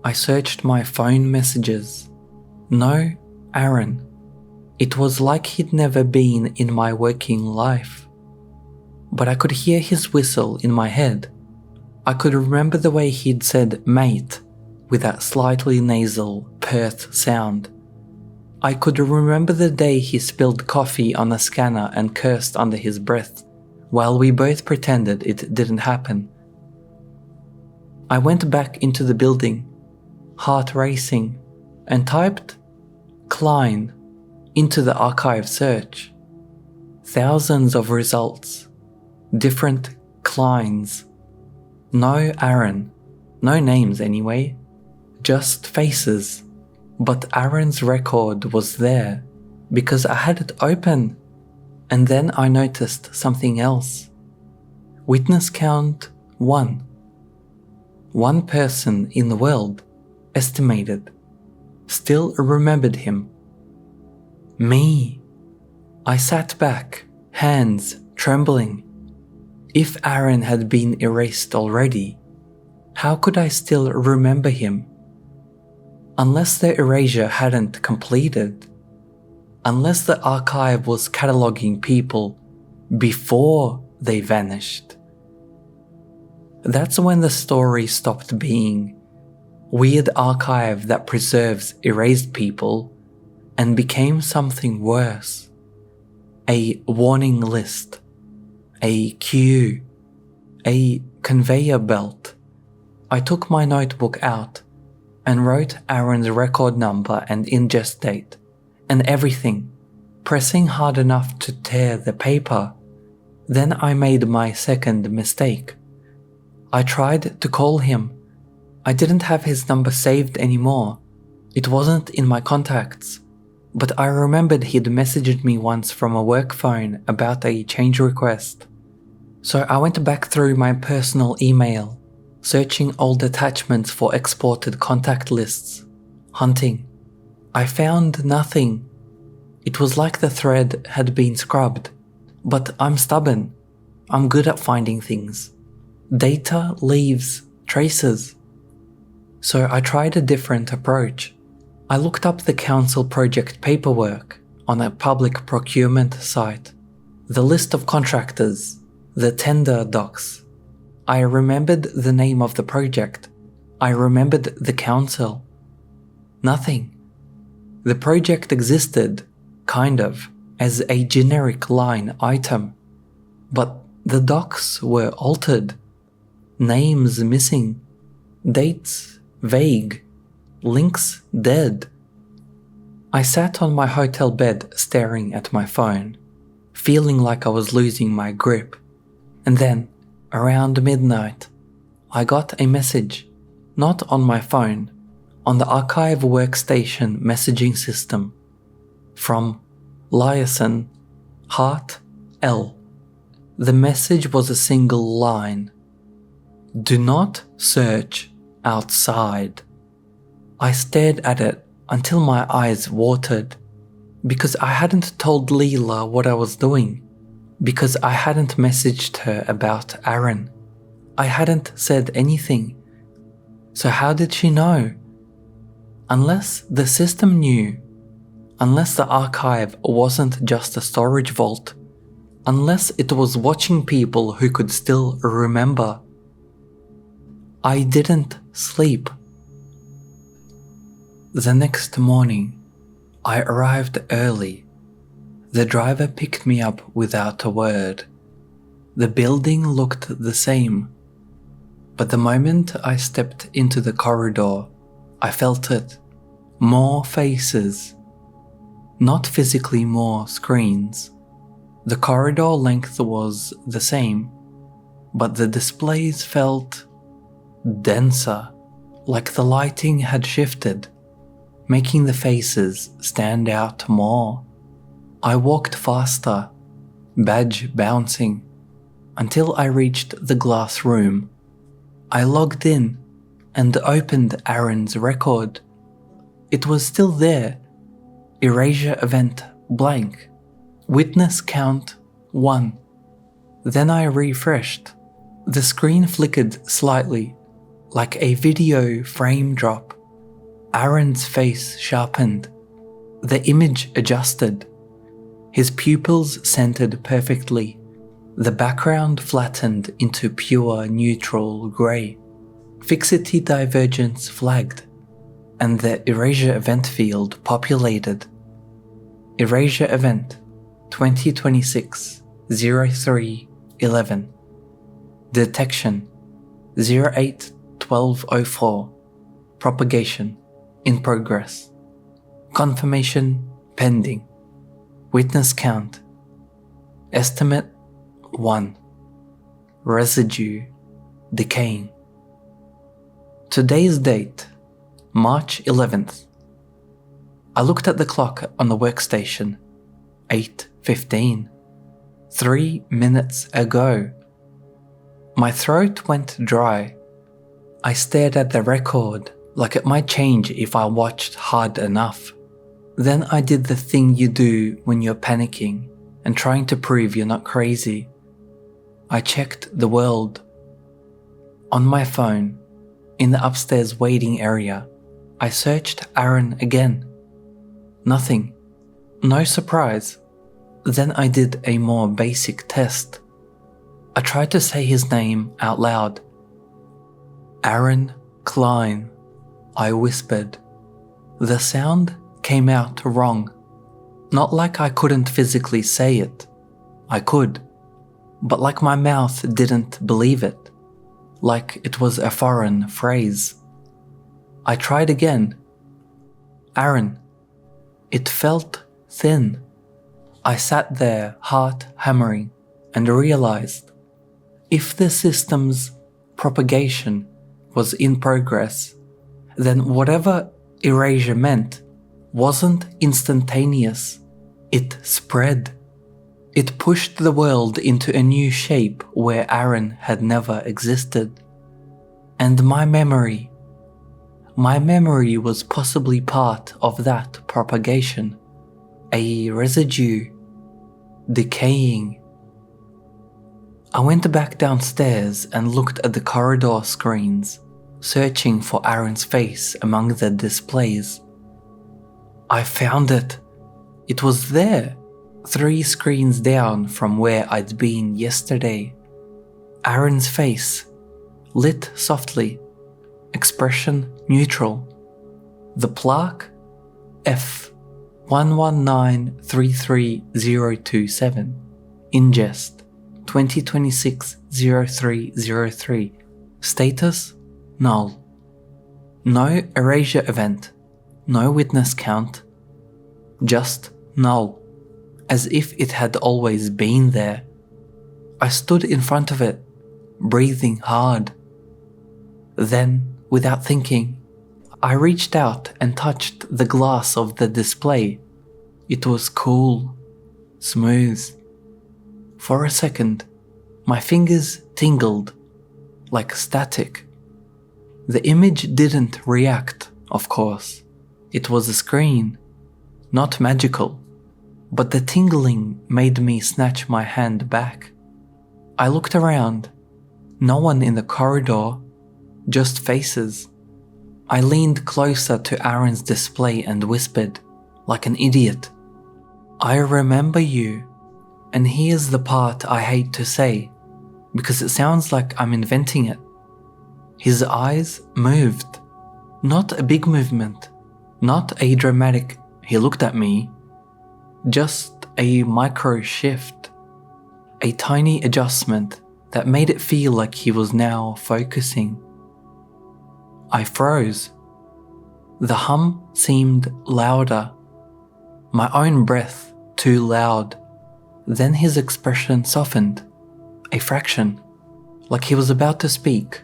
I searched my phone messages. No Aaron. It was like he'd never been in my working life. But I could hear his whistle in my head. I could remember the way he'd said mate with that slightly nasal Perth sound. I could remember the day he spilled coffee on a scanner and cursed under his breath, while we both pretended it didn't happen. I went back into the building, heart racing, and typed Klein into the archive search. Thousands of results, different Kleins. No Aaron, no names anyway, just faces. But Aaron's record was there because I had it open, and then I noticed something else. Witness count 1. One person in the world, estimated, still remembered him. Me. I sat back, hands trembling. If Aaron had been erased already, how could I still remember him? Unless the erasure hadn't completed, unless the archive was cataloging people before they vanished. That's when the story stopped being weird archive that preserves erased people and became something worse. A warning list, a queue, a conveyor belt. I took my notebook out and wrote Aaron's record number and ingest date and everything, pressing hard enough to tear the paper. Then I made my second mistake. I tried to call him. I didn't have his number saved anymore. It wasn't in my contacts, but I remembered he'd messaged me once from a work phone about a change request. So I went back through my personal email, searching old attachments for exported contact lists, hunting. I found nothing. It was like the thread had been scrubbed. But I'm stubborn. I'm good at finding things. Data leaves traces. So I tried a different approach. I looked up the council project paperwork on a public procurement site, the list of contractors, the tender docs. I remembered the name of the project. I remembered the council. Nothing. The project existed, kind of, as a generic line item, but the docs were altered, names missing, dates vague, links dead. I sat on my hotel bed staring at my phone, feeling like I was losing my grip, and then, around midnight, I got a message, not on my phone, on the archive workstation messaging system, from Liason, Heart L. The message was a single line. Do not search outside. I stared at it until my eyes watered, because I hadn't told Leela what I was doing, because I hadn't messaged her about Aaron. I hadn't said anything. So how did she know? Unless the system knew. Unless the archive wasn't just a storage vault, unless it was watching people who could still remember. I didn't sleep. The next morning, I arrived early. The driver picked me up without a word. The building looked the same, but the moment I stepped into the corridor, I felt it. More faces. Not physically more screens. The corridor length was the same, but the displays felt denser, like the lighting had shifted, making the faces stand out more. I walked faster, badge bouncing, until I reached the glass room. I logged in and opened Aaron's record. It was still there. Erasure event blank. Witness count 1. Then I refreshed. The screen flickered slightly, like a video frame drop. Aaron's face sharpened. The image adjusted. His pupils centered perfectly. The background flattened into pure neutral grey. Fixity divergence flagged, and the erasure event field populated. Erasure event 2026-03-11. Detection 08-1204. Propagation in progress. Confirmation pending. Witness count. Estimate 1. Residue decaying. Today's date, March 11th. I looked at the clock on the workstation. 8:15. 3 minutes ago. My throat went dry. I stared at the record like it might change if I watched hard enough. Then I did the thing you do when you're panicking and trying to prove you're not crazy. I checked the world. On my phone, in the upstairs waiting area, I searched Aaron again. Nothing. No surprise. Then I did a more basic test. I tried to say his name out loud. Aaron Klein, I whispered. The sound came out wrong. Not like I couldn't physically say it. I could. but like my mouth didn't believe it, like it was a foreign phrase. I tried again. Aaron. It felt thin. I sat there, heart hammering, and realized if the system's propagation was in progress, then whatever erasure meant wasn't instantaneous. It spread. It pushed the world into a new shape where Aaron had never existed. And my memory was possibly part of that propagation, a residue, decaying. I went back downstairs and looked at the corridor screens, searching for Aaron's face among the displays. I found it. It was there, 3 screens down from where I'd been yesterday. Aaron's face, lit softly, expression neutral. The plaque, F 11933027, ingest 2026-0303, status null. No erasure event, no witness count, just null, as if it had always been there. I stood in front of it, breathing hard. Then, without thinking, I reached out and touched the glass of the display. It was cool, smooth. For a second, my fingers tingled, like static. The image didn't react, of course. It was a screen, not magical, but the tingling made me snatch my hand back. I looked around. No one in the corridor, just faces. I leaned closer to Aaron's display and whispered, like an idiot, "I remember you." And here's the part I hate to say, because it sounds like I'm inventing it. His eyes moved. Not a big movement, not a dramatic "he looked at me", just a micro shift, a tiny adjustment that made it feel like he was now focusing. I froze. The hum seemed louder, my own breath too loud. Then his expression softened, a fraction, like he was about to speak.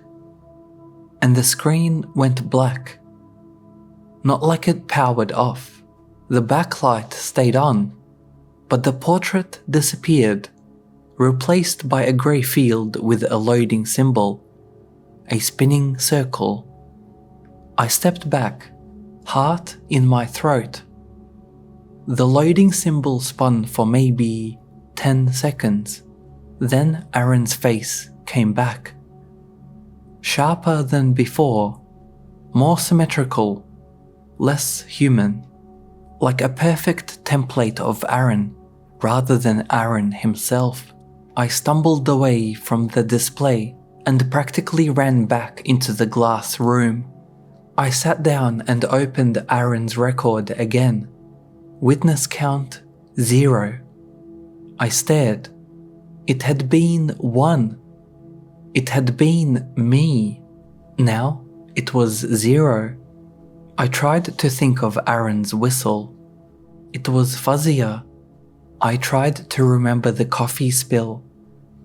And the screen went black. Not like it powered off. The backlight stayed on, but the portrait disappeared, replaced by a grey field with a loading symbol, a spinning circle. I stepped back, heart in my throat. The loading symbol spun for maybe 10 seconds. Then Aaron's face came back. Sharper than before, more symmetrical, less human, like a perfect template of Aaron rather than Aaron himself. I stumbled away from the display and practically ran back into the glass room. I sat down and opened Aaron's record again. Witness count 0. I stared. It had been 1. It had been me. Now it was 0. I tried to think of Aaron's whistle. It was fuzzier. I tried to remember the coffee spill.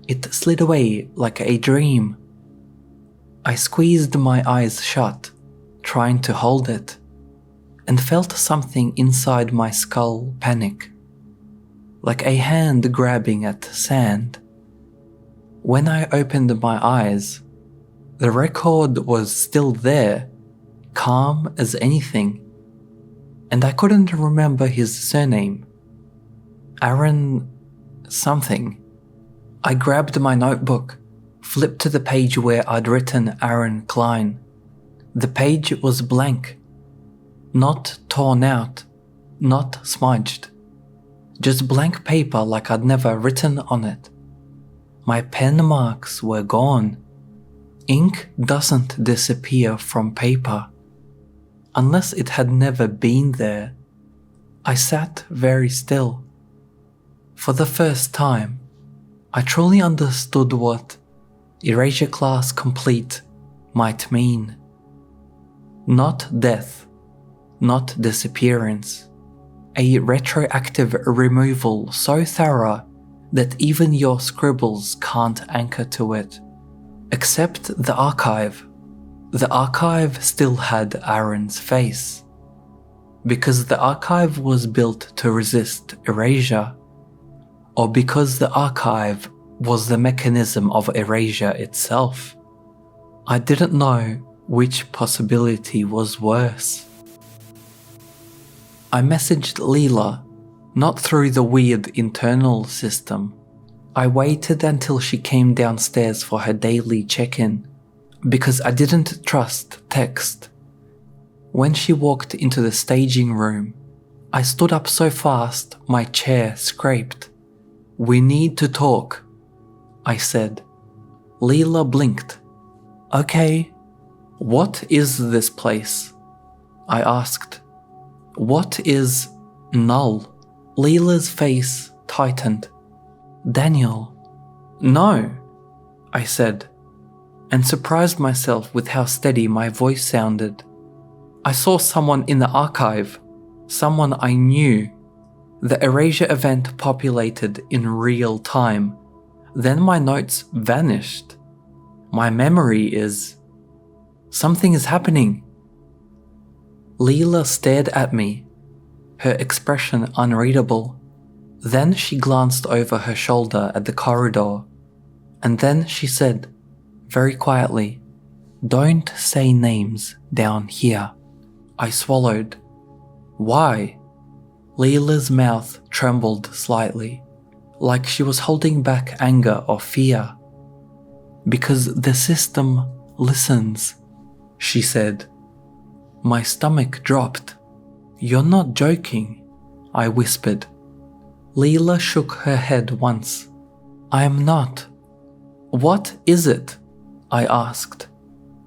It slid away like a dream. I squeezed my eyes shut, trying to hold it, and felt something inside my skull panic, like a hand grabbing at sand. When I opened my eyes, the record was still there, calm as anything, and I couldn't remember his surname. Aaron something. I grabbed my notebook, flipped to the page where I'd written Aaron Klein. The page was blank. Not torn out, not smudged. Just blank paper like I'd never written on it. My pen marks were gone. Ink doesn't disappear from paper, unless it had never been there. I sat very still. For the first time, I truly understood what Erasure Class Complete might mean. Not death, not disappearance, a retroactive removal so thorough that even your scribbles can't anchor to it. Except the archive. The archive still had Aaron's face. Because the archive was built to resist erasure, or because the archive was the mechanism of erasure itself. I didn't know which possibility was worse. I messaged Leela, not through the weird internal system. I waited until she came downstairs for her daily check-in, because I didn't trust text. When she walked into the staging room, I stood up so fast my chair scraped. "We need to talk," I said. Leela blinked. "Okay, what is this place?" I asked. "What is null?" Leela's face tightened. "Daniel." "No," I said, and surprised myself with how steady my voice sounded. "I saw someone in the archive, someone I knew. The erasure event populated in real time. Then my notes vanished. My memory is... Something is happening." Leela stared at me, her expression unreadable. Then she glanced over her shoulder at the corridor, and then she said, very quietly, "Don't say names down here." I swallowed. "Why?" Leela's mouth trembled slightly, like she was holding back anger or fear. "Because the system listens," she said. My stomach dropped. "You're not joking," I whispered. Leela shook her head once. "I am not." "What is it?" I asked.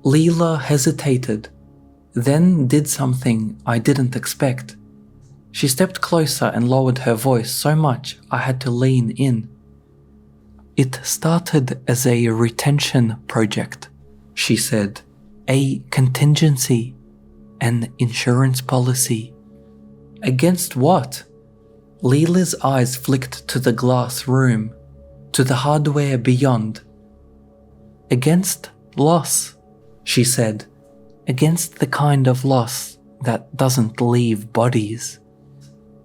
Leela hesitated, then did something I didn't expect. She stepped closer and lowered her voice so much I had to lean in. "It started as a retention project," she said. "A contingency, an insurance policy." "Against what?" Leela's eyes flicked to the glass room, to the hardware beyond. "Against loss," she said. "Against the kind of loss that doesn't leave bodies."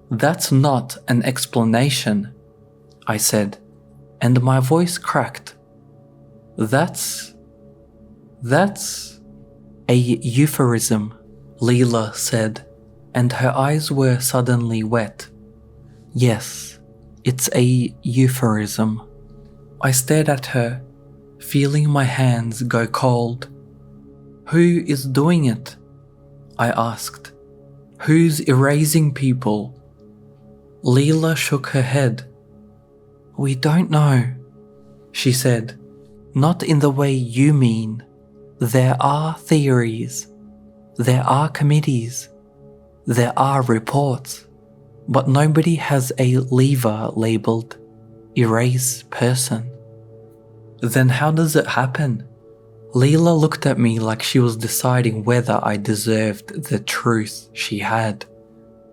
"That's not an explanation," I said, and my voice cracked. That's a euphemism," Leela said, and her eyes were suddenly wet. "Yes, it's a euphemism." I stared at her, feeling my hands go cold. "Who is doing it?" I asked. "Who's erasing people?" Leela shook her head. "We don't know," she said. "Not in the way you mean. There are theories. There are committees. There are reports. But nobody has a lever labeled erase person." "Then how does it happen?" Leela looked at me like she was deciding whether I deserved the truth she had.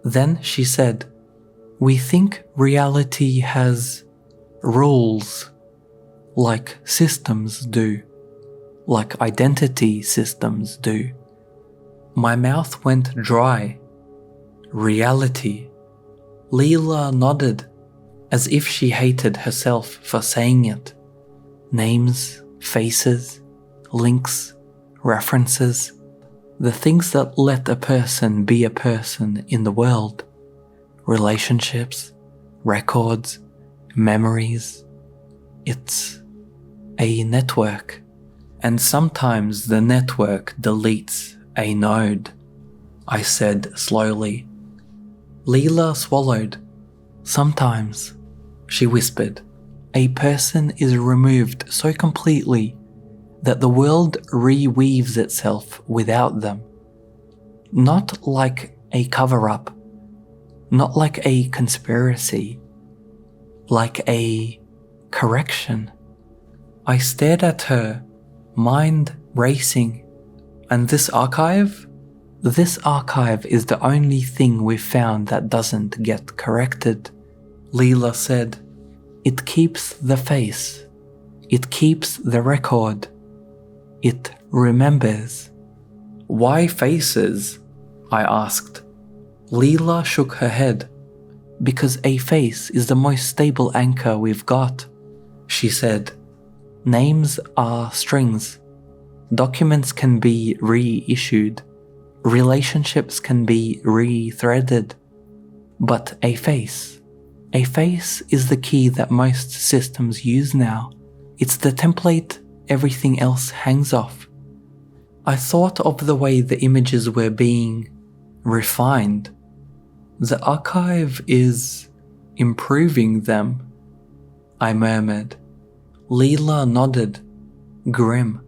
Then she said, "We think reality has rules, like systems do, like identity systems do." My mouth went dry. "Reality." Leela nodded, as if she hated herself for saying it. "Names, faces, links, references, the things that let a person be a person in the world. Relationships, records, memories. It's a network, and sometimes the network deletes a node," I said slowly. Leela swallowed. "Sometimes," she whispered, "a person is removed so completely that the world reweaves itself without them. Not like a cover-up, not like a conspiracy, like a Correction. I stared at her, mind racing. And this archive? This archive is the only thing we've found that doesn't get corrected. Leela said, it keeps the face. It keeps the record. It remembers. Why faces? I asked. Leela shook her head. Because a face is the most stable anchor we've got, she said. Names are strings. Documents can be reissued. Relationships can be re-threaded. But a face is the key that most systems use now. It's the template everything else hangs off. I thought of the way the images were being refined. The archive is improving them, I murmured. Leela nodded, grim.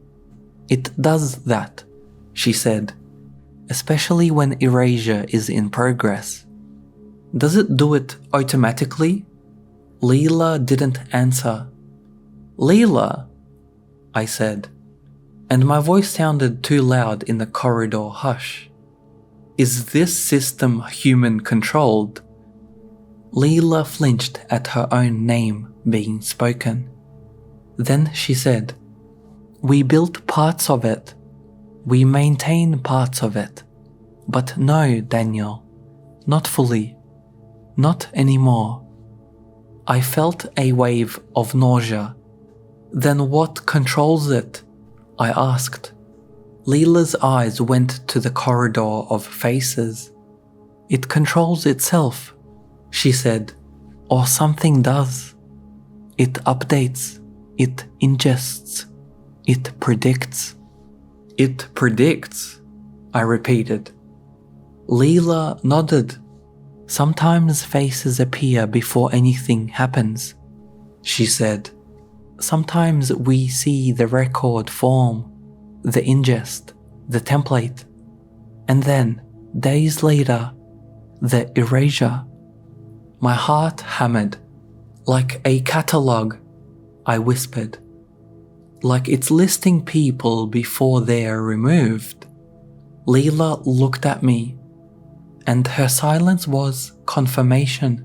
It does that, she said, especially when erasure is in progress. Does it do it automatically? Leela didn't answer. Leela, I said, and my voice sounded too loud in the corridor hush. Is this system human-controlled? Leela flinched at her own name being spoken. Then she said, we built parts of it. We maintain parts of it. But no, Daniel, not fully. Not anymore. I felt a wave of nausea. Then what controls it? I asked. Leela's eyes went to the corridor of faces. It controls itself, she said, or something does. It updates, it ingests, it predicts. It predicts, I repeated. Leela nodded. Sometimes faces appear before anything happens, she said. Sometimes we see the record form, the ingest, the template, and then, days later, the erasure. My heart hammered. Like a catalogue, I whispered. Like it's listing people before they're removed. Leela looked at me, and her silence was confirmation.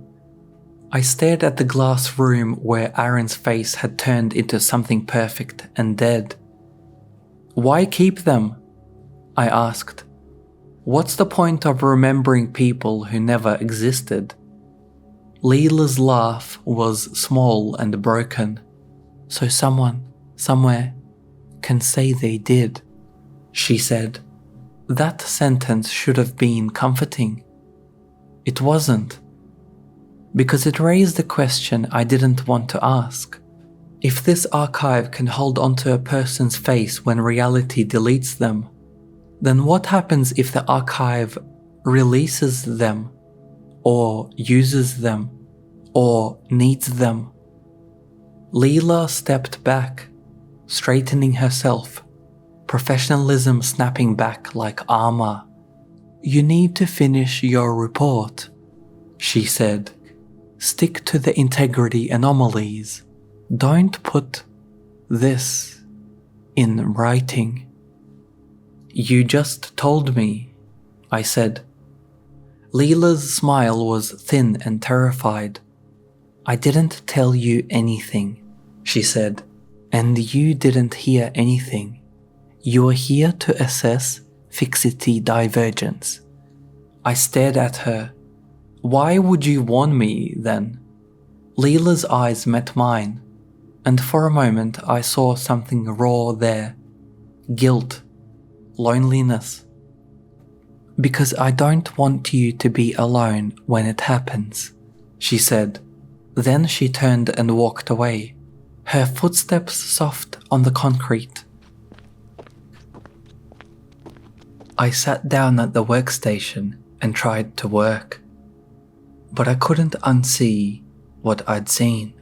I stared at the glass room where Aaron's face had turned into something perfect and dead. Why keep them? I asked. What's the point of remembering people who never existed? Leela's laugh was small and broken, so someone, somewhere, can say they did, she said. That sentence should have been comforting. It wasn't. Because it raised a question I didn't want to ask. If this archive can hold onto a person's face when reality deletes them, then what happens if the archive releases them, or uses them, or needs them? Leela stepped back, straightening herself, professionalism snapping back like armor. You need to finish your report, she said. Stick to the integrity anomalies. Don't put this in writing. You just told me, I said. Leela's smile was thin and terrified. I didn't tell you anything, she said, and you didn't hear anything. You are here to assess fixity divergence. I stared at her. Why would you warn me, then? Leela's eyes met mine, and for a moment I saw something raw there. Guilt. Loneliness. Because I don't want you to be alone when it happens, she said. Then she turned and walked away, her footsteps soft on the concrete. I sat down at the workstation and tried to work, but I couldn't unsee what I'd seen.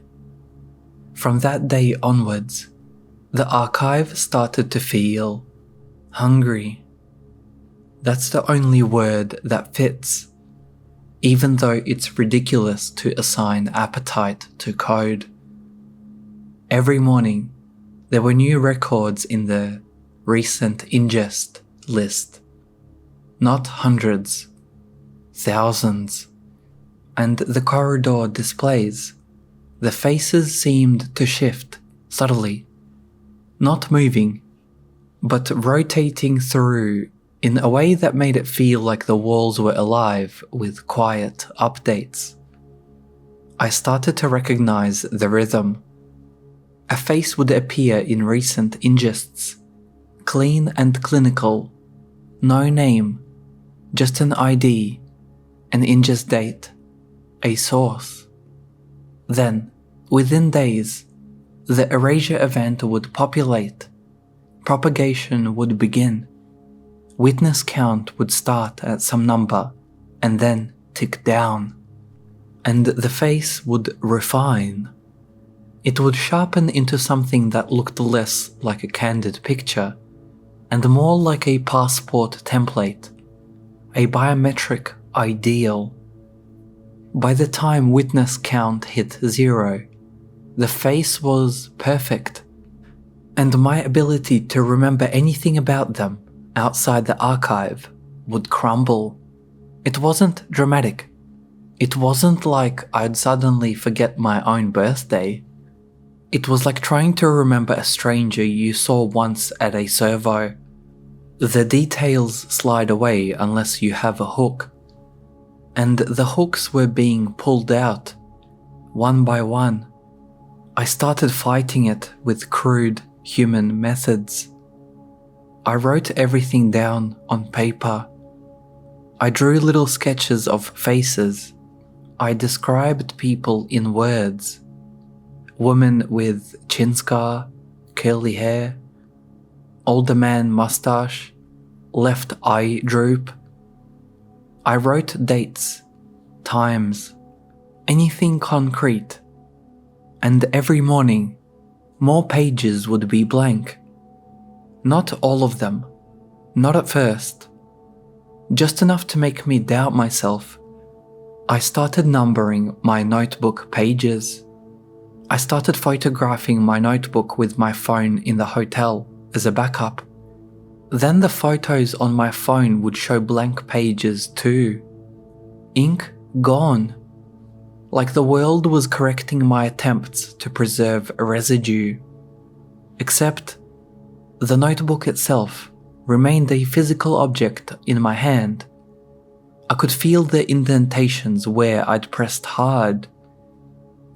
From that day onwards, the archive started to feel hungry. That's the only word that fits, even though it's ridiculous to assign appetite to code. Every morning, there were new records in the recent ingest list. Not hundreds, thousands. And the corridor displays, the faces seemed to shift subtly, not moving, but rotating through in a way that made it feel like the walls were alive with quiet updates. I started to recognize the rhythm. A face would appear in recent ingests, clean and clinical, no name, just an ID, an ingest date, a source. Then, within days, the erasure event would populate, propagation would begin, witness count would start at some number and then tick down, and the face would refine. It would sharpen into something that looked less like a candid picture and more like a passport template, a biometric ideal. By the time witness count hit 0, the face was perfect, and my ability to remember anything about them outside the archive would crumble. It wasn't dramatic. It wasn't like I'd suddenly forget my own birthday. It was like trying to remember a stranger you saw once at a servo. The details slide away unless you have a hook. And the hooks were being pulled out, one by one. I started fighting it with crude human methods. I wrote everything down on paper. I drew little sketches of faces. I described people in words. Woman with chin scar, curly hair, older man mustache, left eye droop. I wrote dates, times, anything concrete, and every morning, more pages would be blank. Not all of them, not at first, just enough to make me doubt myself. I started numbering my notebook pages. I started photographing my notebook with my phone in the hotel as a backup. Then the photos on my phone would show blank pages too. Ink gone. Like the world was correcting my attempts to preserve a residue. Except, the notebook itself remained a physical object in my hand. I could feel the indentations where I'd pressed hard.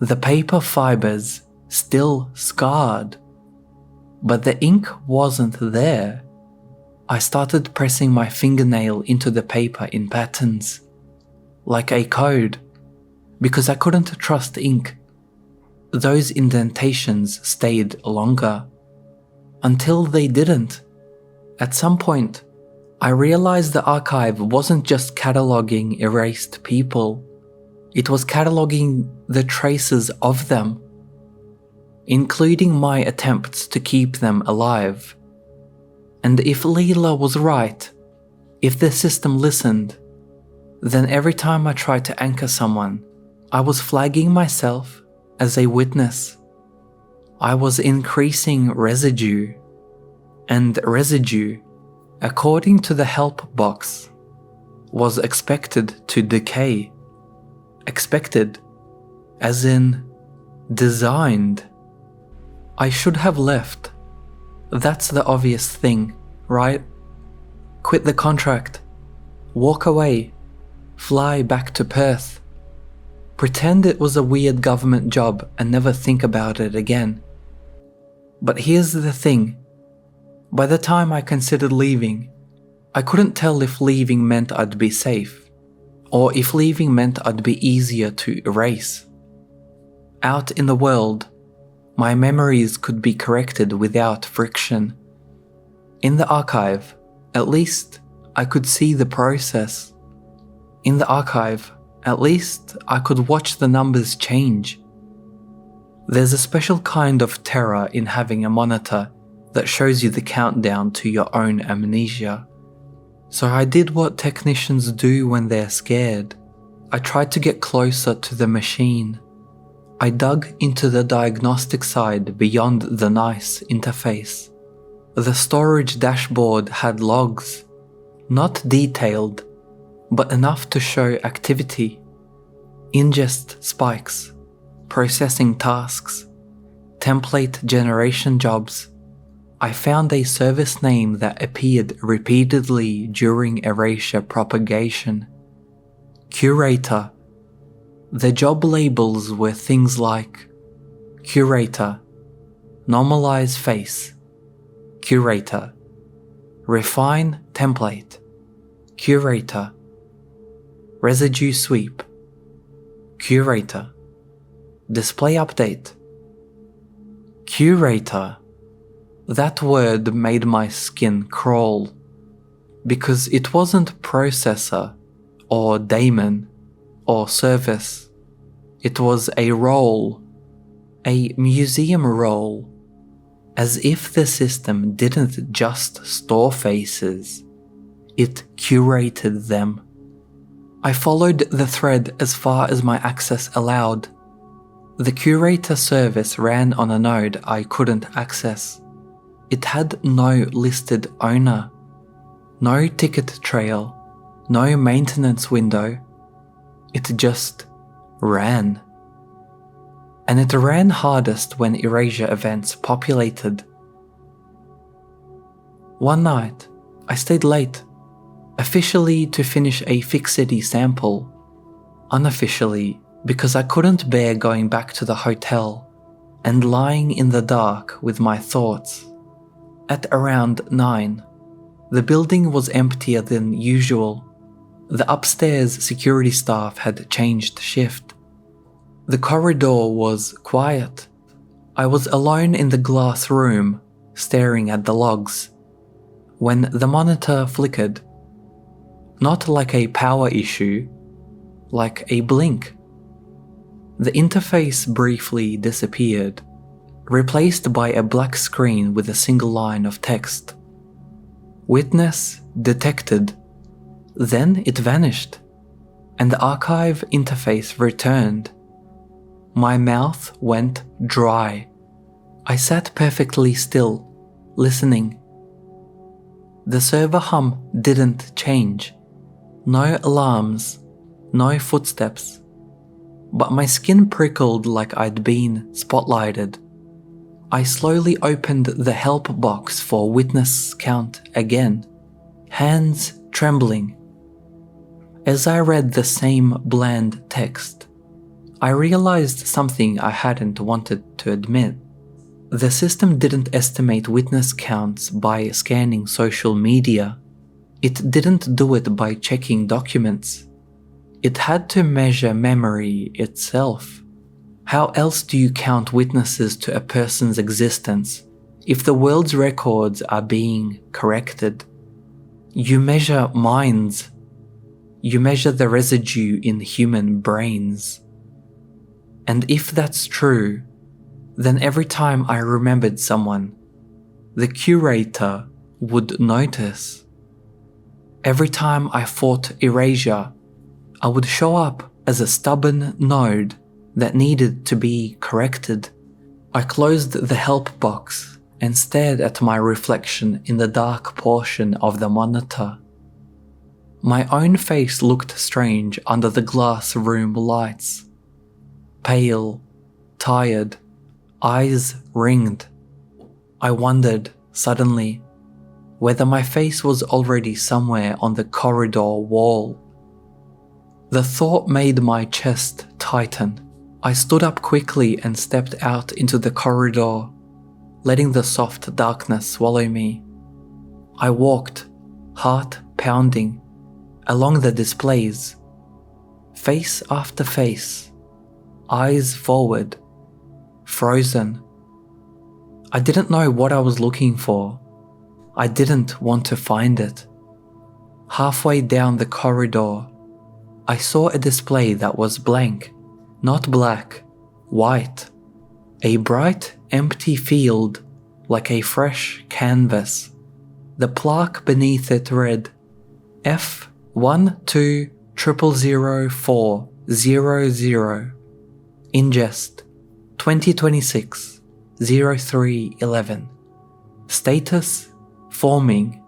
The paper fibers still scarred. But the ink wasn't there. I started pressing my fingernail into the paper in patterns, like a code, because I couldn't trust ink. Those indentations stayed longer, until they didn't. At some point, I realized the archive wasn't just cataloging erased people, it was cataloging the traces of them, including my attempts to keep them alive. And if Leela was right, if the system listened, then every time I tried to anchor someone, I was flagging myself as a witness. I was increasing residue, and residue, according to the help box, was expected to decay. Expected, as in designed. I should have left. That's the obvious thing, right? Quit the contract, walk away, fly back to Perth, pretend it was a weird government job and never think about it again. But here's the thing. By the time I considered leaving, I couldn't tell if leaving meant I'd be safe, or if leaving meant I'd be easier to erase. Out in the world, my memories could be corrected without friction. In the archive, at least, I could see the process. In the archive, at least, I could watch the numbers change. There's a special kind of terror in having a monitor that shows you the countdown to your own amnesia. So I did what technicians do when they're scared. I tried to get closer to the machine. I dug into the diagnostic side beyond the nice interface. The storage dashboard had logs, not detailed, but enough to show activity. Ingest spikes, processing tasks, template generation jobs. I found a service name that appeared repeatedly during erasure propagation. Curator. The job labels were things like Curator, Normalize Face, Curator, Refine Template, Curator, Residue Sweep, Curator, Display Update. Curator. That word made my skin crawl, because it wasn't processor or daemon or service. It was a role, a museum role, as if the system didn't just store faces, it curated them. I followed the thread as far as my access allowed. The curator service ran on a node I couldn't access. It had no listed owner, no ticket trail, no maintenance window. It just ran. And it ran hardest when erasure events populated. One night, I stayed late, officially to finish a fixity sample, unofficially because I couldn't bear going back to the hotel and lying in the dark with my thoughts. At around 9, the building was emptier than usual. The upstairs security staff had changed shift. The corridor was quiet. I was alone in the glass room, staring at the logs, when the monitor flickered. Not like a power issue, like a blink. The interface briefly disappeared, replaced by a black screen with a single line of text. Witness detected. Then it vanished, and the archive interface returned. My mouth went dry. I sat perfectly still, listening. The server hum didn't change. No alarms, no footsteps. But my skin prickled like I'd been spotlighted. I slowly opened the help box for witness count again, hands trembling. As I read the same bland text, I realized something I hadn't wanted to admit. The system didn't estimate witness counts by scanning social media. It didn't do it by checking documents. It had to measure memory itself. How else do you count witnesses to a person's existence if the world's records are being corrected? You measure minds. You measure the residue in human brains. And if that's true, then every time I remembered someone, the curator would notice. Every time I fought erasure, I would show up as a stubborn node that needed to be corrected. I closed the help box and stared at my reflection in the dark portion of the monitor. My own face looked strange under the glass room lights. Pale, tired, eyes ringed. I wondered, suddenly, whether my face was already somewhere on the corridor wall. The thought made my chest tighten. I stood up quickly and stepped out into the corridor, letting the soft darkness swallow me. I walked, heart pounding, along the displays, face after face, eyes forward, frozen. I didn't know what I was looking for. I didn't want to find it. Halfway down the corridor, I saw a display that was blank, not black, white. A bright, empty field, like a fresh canvas. The plaque beneath it read, F1200400. Ingest 2026-03-11. Status forming.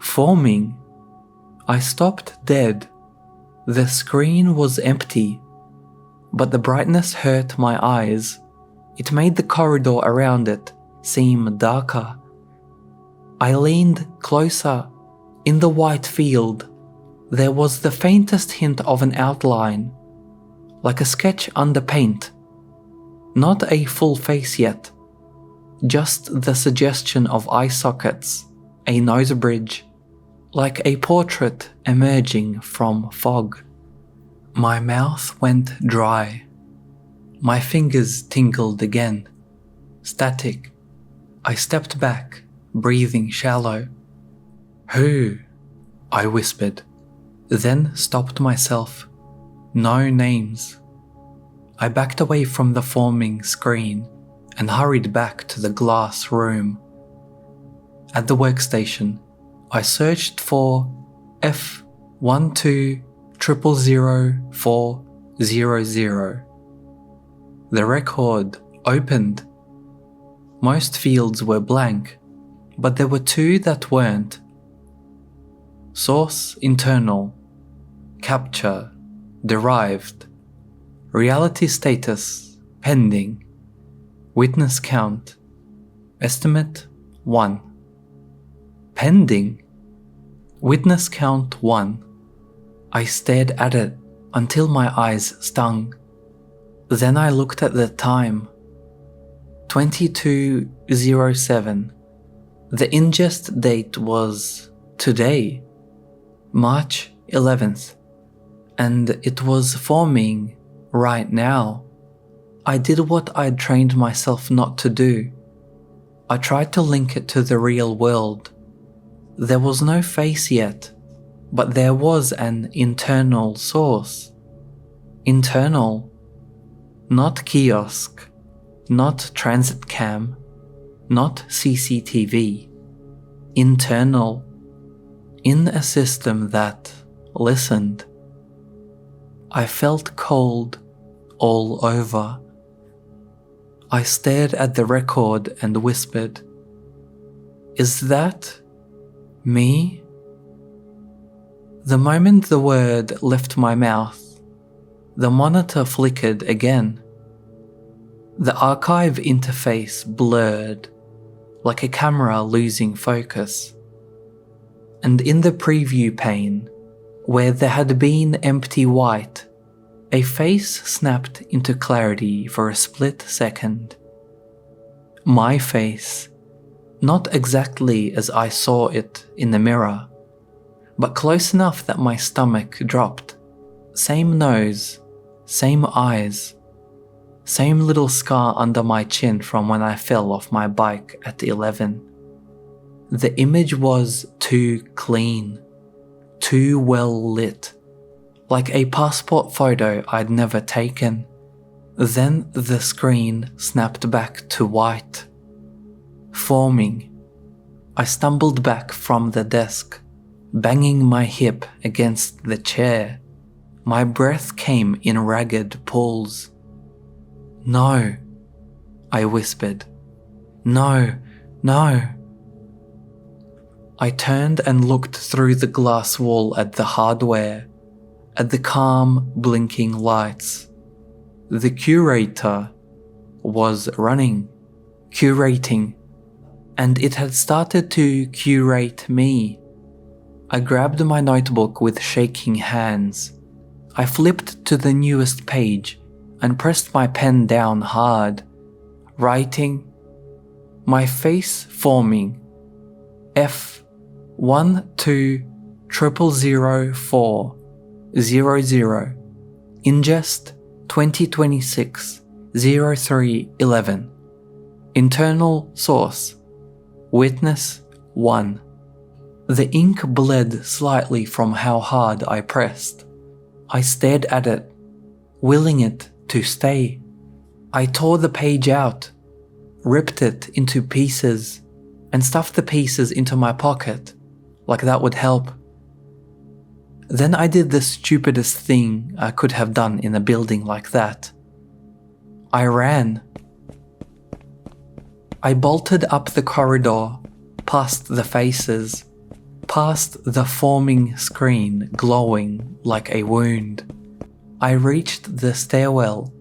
Forming? I stopped dead. The screen was empty, but the brightness hurt my eyes. It made the corridor around it seem darker. I leaned closer. In the white field, there was the faintest hint of an outline, like a sketch under paint. Not a full face yet, just the suggestion of eye sockets, a nose bridge, like a portrait emerging from fog. My mouth went dry. My fingers tingled again. Static. I stepped back, breathing shallow. "Who?" I whispered, then stopped myself. No names. I backed away from the forming screen and hurried back to the glass room. At the workstation, I searched for F120000400. The record opened. Most fields were blank, but there were two that weren't. Source internal. Capture derived. Reality status pending. Witness count. Estimate 1. Pending. Witness count 1. I stared at it until my eyes stung. Then I looked at the time. 22:07. The ingest date was today, March 11th, and it was forming right now. I did what I'd trained myself not to do. I tried to link it to the real world. There was no face yet, but there was an internal source. Internal. Not kiosk, not transit cam, not CCTV. Internal. In a system that listened. I felt cold all over. I stared at the record and whispered, "Is that me?" The moment the word left my mouth, the monitor flickered again. The archive interface blurred, like a camera losing focus. And in the preview pane, where there had been empty white, a face snapped into clarity for a split second. My face, not exactly as I saw it in the mirror, but close enough that my stomach dropped. Same nose, same eyes, same little scar under my chin from when I fell off my bike at 11. The image was too clean, too well lit, like a passport photo I'd never taken. Then the screen snapped back to white. Forming. I stumbled back from the desk, banging my hip against the chair. My breath came in ragged pulls. "No," I whispered. "No, no." I turned and looked through the glass wall at the hardware, at the calm, blinking lights. The curator was running, curating, and it had started to curate me. I grabbed my notebook with shaking hands. I flipped to the newest page and pressed my pen down hard, writing, my face forming, F120000400, ingest 2026-03-11, internal source, witness 1. The ink bled slightly from how hard I pressed. I stared at it, willing it to stay. I tore the page out, ripped it into pieces, and stuffed the pieces into my pocket, like that would help. Then I did the stupidest thing I could have done in a building like that. I ran. I bolted up the corridor, past the faces, past the forming screen glowing like a wound. I reached the stairwell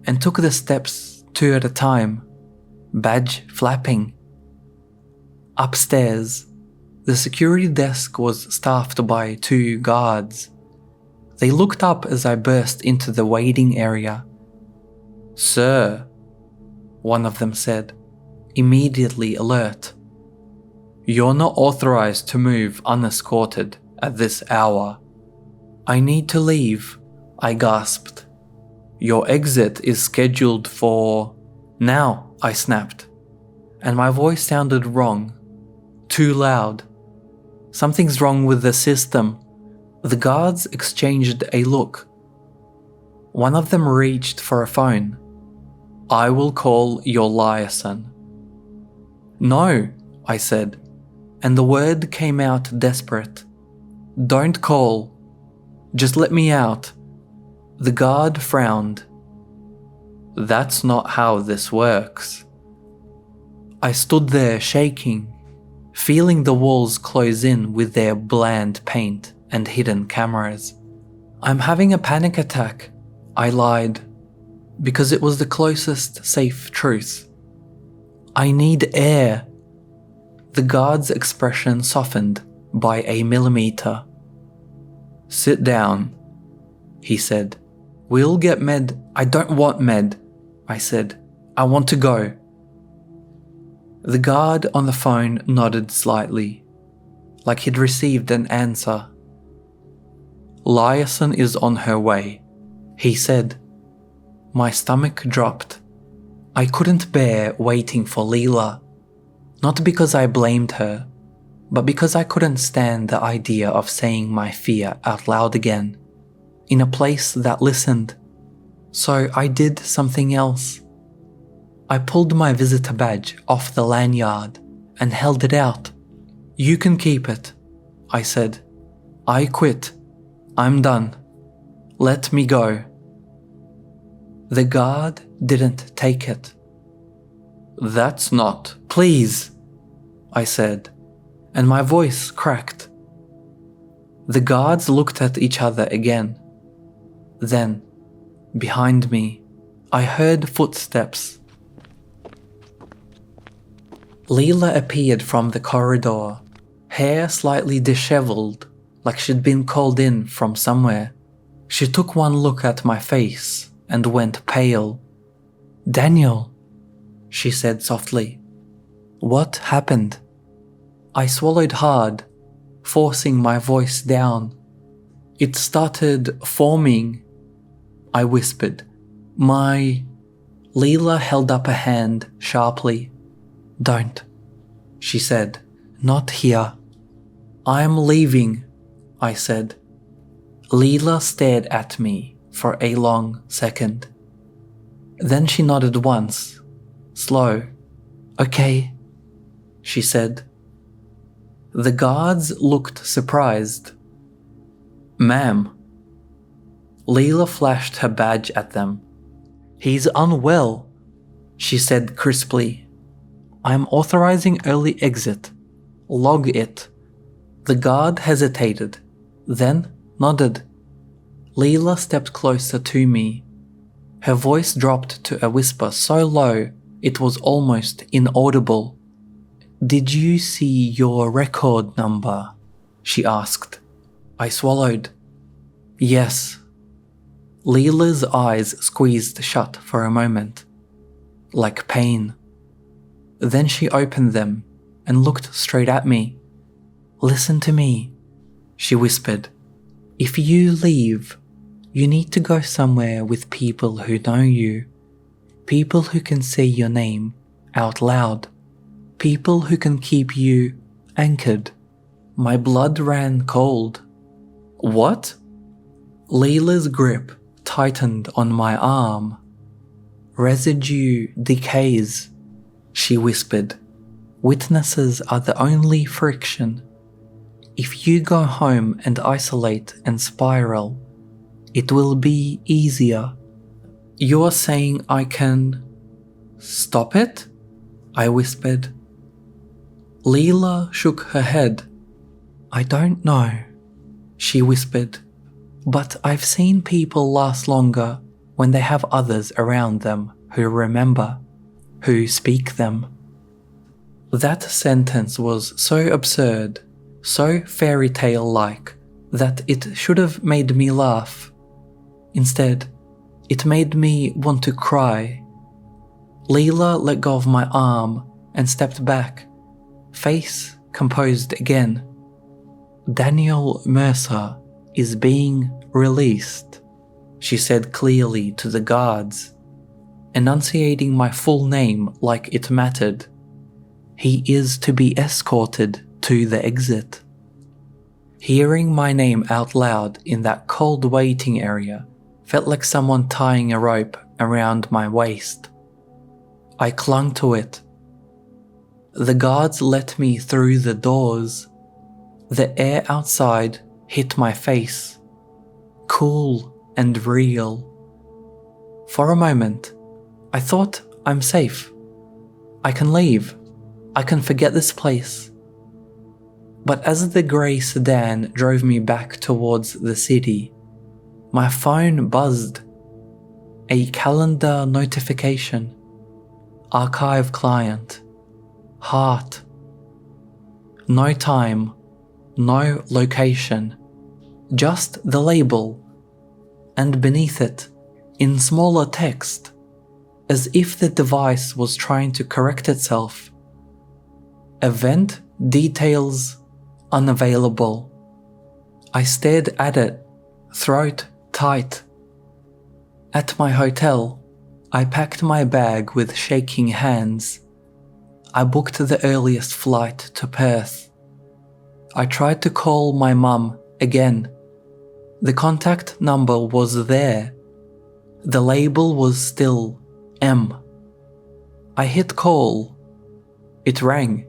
and took the steps 2 at a time, badge flapping. Upstairs, the security desk was staffed by 2 guards. They looked up as I burst into the waiting area. "Sir," one of them said, immediately alert. "You're not authorized to move unescorted at this hour." "I need to leave," I gasped. "Your exit is scheduled for now," I snapped, and my voice sounded wrong, too loud. "Something's wrong with the system." The guards exchanged a look. One of them reached for a phone. "I will call your liaison." "No," I said, and the word came out desperate. "Don't call. Just let me out." The guard frowned. "That's not how this works." I stood there shaking, feeling the walls close in with their bland paint and hidden cameras. "I'm having a panic attack," I lied, because it was the closest safe truth. "I need air." The guard's expression softened by a millimeter. "Sit down," he said. "We'll get med." "I don't want med," I said. "I want to go." The guard on the phone nodded slightly, like he'd received an answer. "Liaison is on her way," he said. My stomach dropped. I couldn't bear waiting for Leela, not because I blamed her, but because I couldn't stand the idea of saying my fear out loud again, in a place that listened. So I did something else. I pulled my visitor badge off the lanyard and held it out. "You can keep it," I said. "I quit. I'm done. Let me go." The guard didn't take it. "That's not..." "Please," I said, and my voice cracked. The guards looked at each other again. Then, behind me, I heard footsteps. Leela appeared from the corridor, hair slightly disheveled, like she'd been called in from somewhere. She took one look at my face and went pale. "Daniel," she said softly. "What happened?" I swallowed hard, forcing my voice down. "It started forming," I whispered. Leela held up a hand sharply. "Don't," she said. "Not here." "I'm leaving," I said. Leela stared at me for a long second. Then she nodded once, slow. "Okay," she said. The guards looked surprised. "Ma'am." Leela flashed her badge at them. "He's unwell," she said crisply. "I'm authorizing early exit. Log it." The guard hesitated, then nodded. Leela stepped closer to me. Her voice dropped to a whisper so low it was almost inaudible. "Did you see your record number?" she asked. I swallowed. "Yes." Leela's eyes squeezed shut for a moment, like pain. Then she opened them and looked straight at me. "Listen to me," she whispered. "If you leave, you need to go somewhere with people who know you. People who can say your name out loud. People who can keep you anchored." My blood ran cold. "What?" Leela's grip tightened on my arm. "Residue decays," she whispered. "Witnesses are the only friction. If you go home and isolate and spiral, it will be easier." You are saying I can stop it? I whispered. Leela shook her head. I don't know, she whispered, but I've seen people last longer when they have others around them who remember, who speak them. That sentence was so absurd, so fairy tale-like, that it should have made me laugh. Instead, it made me want to cry. Leela let go of my arm and stepped back, face composed again. Daniel Mercer is being released, she said clearly to the guards, enunciating my full name like it mattered. He is to be escorted to the exit. Hearing my name out loud in that cold waiting area felt like someone tying a rope around my waist. I clung to it. The guards let me through the doors. The air outside hit my face, cool and real. For a moment, I thought I'm safe. I can leave. I can forget this place. But as the grey sedan drove me back towards the city, my phone buzzed. A calendar notification. Archive client. Heart. No time. No location. Just the label. And beneath it, in smaller text, as if the device was trying to correct itself. Event details unavailable. I stared at it, throat tight. At my hotel, I packed my bag with shaking hands. I booked the earliest flight to Perth. I tried to call my mum again. The contact number was there. The label was still M. I hit call. It rang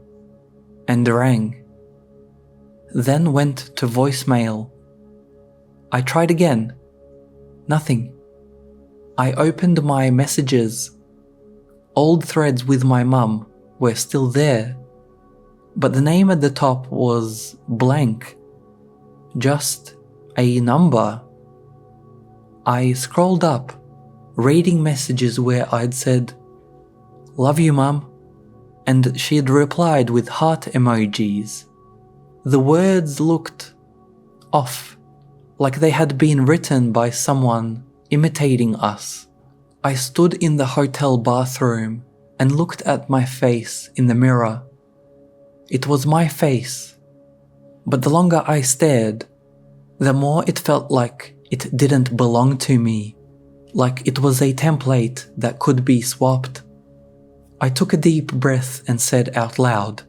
and rang. Then went to voicemail. I tried again. Nothing. I opened my messages. Old threads with my mum were still there, but the name at the top was blank. Just a number. I scrolled up, reading messages where I'd said, "Love you, Mum," and she'd replied with heart emojis. The words looked off, like they had been written by someone imitating us. I stood in the hotel bathroom and looked at my face in the mirror. It was my face, but the longer I stared, the more it felt like it didn't belong to me, like it was a template that could be swapped. I took a deep breath and said out loud,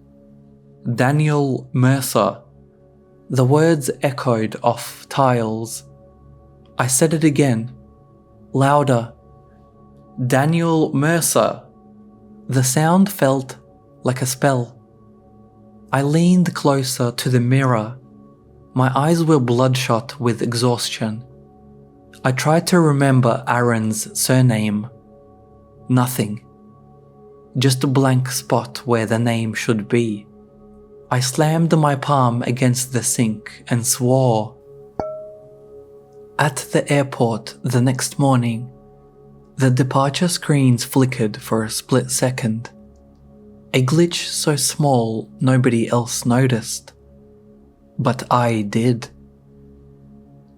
"Daniel Mercer." The words echoed off tiles. I said it again, louder, "Daniel Mercer." The sound felt like a spell. I leaned closer to the mirror. My eyes were bloodshot with exhaustion. I tried to remember Aaron's surname. Nothing. Just a blank spot where the name should be. I slammed my palm against the sink and swore. At the airport the next morning, the departure screens flickered for a split second. A glitch so small nobody else noticed. But I did.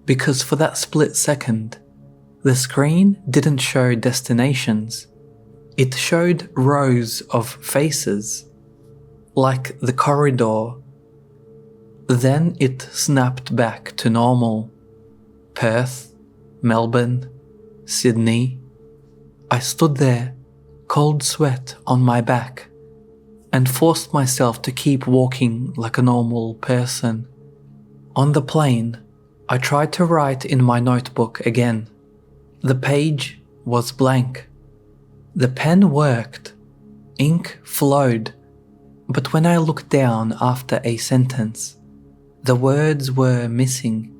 Because for that split second, the screen didn't show destinations. It showed rows of faces, like the corridor. Then it snapped back to normal. Perth, Melbourne, Sydney. I stood there, cold sweat on my back, and forced myself to keep walking like a normal person. On the plane, I tried to write in my notebook again. The page was blank. The pen worked. Ink flowed. But when I looked down after a sentence, the words were missing.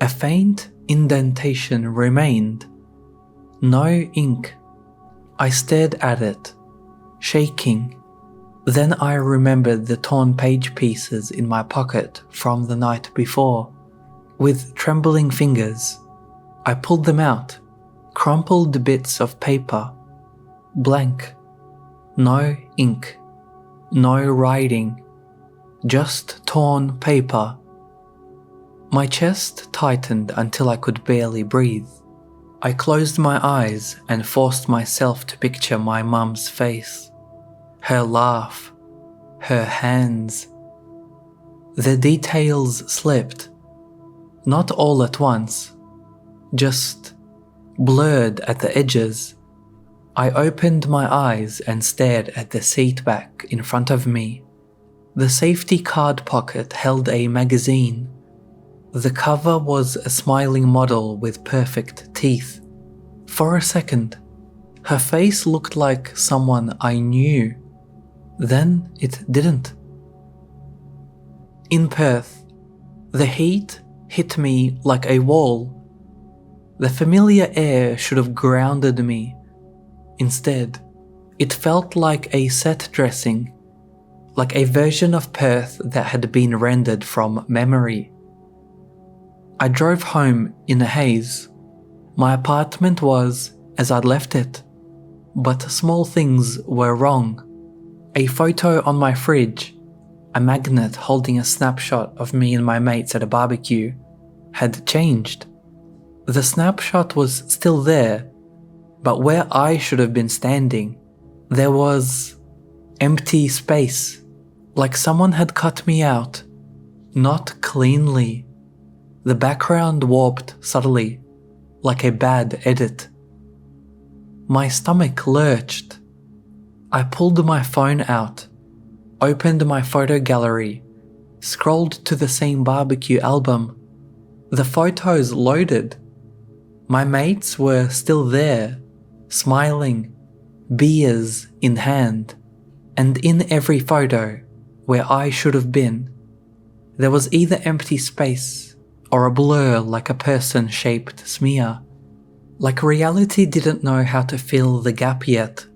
A faint indentation remained. No ink. I stared at it, shaking. Then I remembered the torn page pieces in my pocket from the night before. With trembling fingers, I pulled them out, crumpled bits of paper, blank. No ink, no writing, just torn paper. My chest tightened until I could barely breathe. I closed my eyes and forced myself to picture my mum's face, her laugh, her hands. The details slipped, not all at once, just blurred at the edges. I opened my eyes and stared at the seat back in front of me. The safety card pocket held a magazine. The cover was a smiling model with perfect teeth. For a second, her face looked like someone I knew. Then it didn't. In Perth, the heat hit me like a wall. The familiar air should have grounded me. Instead, it felt like a set dressing, like a version of Perth that had been rendered from memory. I drove home in a haze. My apartment was as I'd left it, but small things were wrong. A photo on my fridge, a magnet holding a snapshot of me and my mates at a barbecue, had changed. The snapshot was still there, but where I should have been standing, there was empty space, like someone had cut me out, not cleanly. The background warped subtly, like a bad edit. My stomach lurched. I pulled my phone out, opened my photo gallery, scrolled to the same barbecue album. The photos loaded. My mates were still there, smiling, beers in hand, and in every photo, where I should have been, there was either empty space or a blur like a person-shaped smear. Like reality didn't know how to fill the gap yet.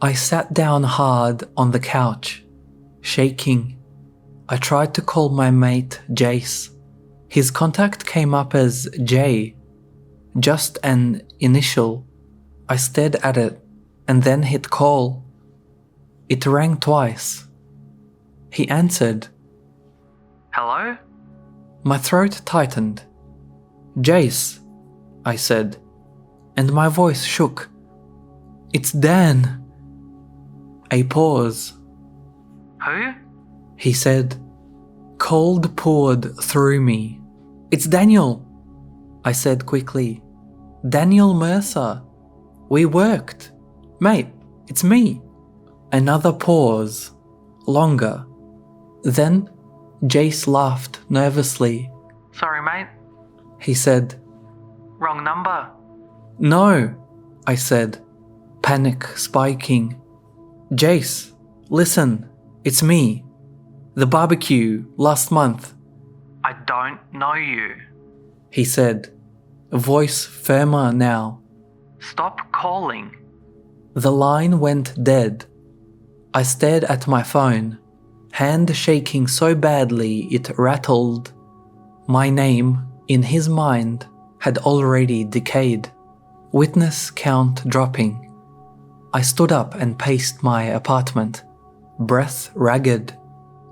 I sat down hard on the couch, shaking. I tried to call my mate Jace. His contact came up as J, just an initial. I stared at it and then hit call. It rang twice. He answered. Hello? My throat tightened. Jace, I said, and my voice shook. It's Dan. A pause. Who? He said. Cold poured through me. It's Daniel, I said quickly. Daniel Mercer. We worked. Mate, it's me. Another pause. Longer. Then Jace laughed nervously. Sorry, mate, he said. Wrong number. No, I said, panic spiking. Jace, listen, it's me. The barbecue last month. I don't know you, he said, voice firmer now. Stop calling. The line went dead. I stared at my phone, hand shaking so badly it rattled. My name, in his mind, had already decayed, witness count dropping. I stood up and paced my apartment, breath ragged.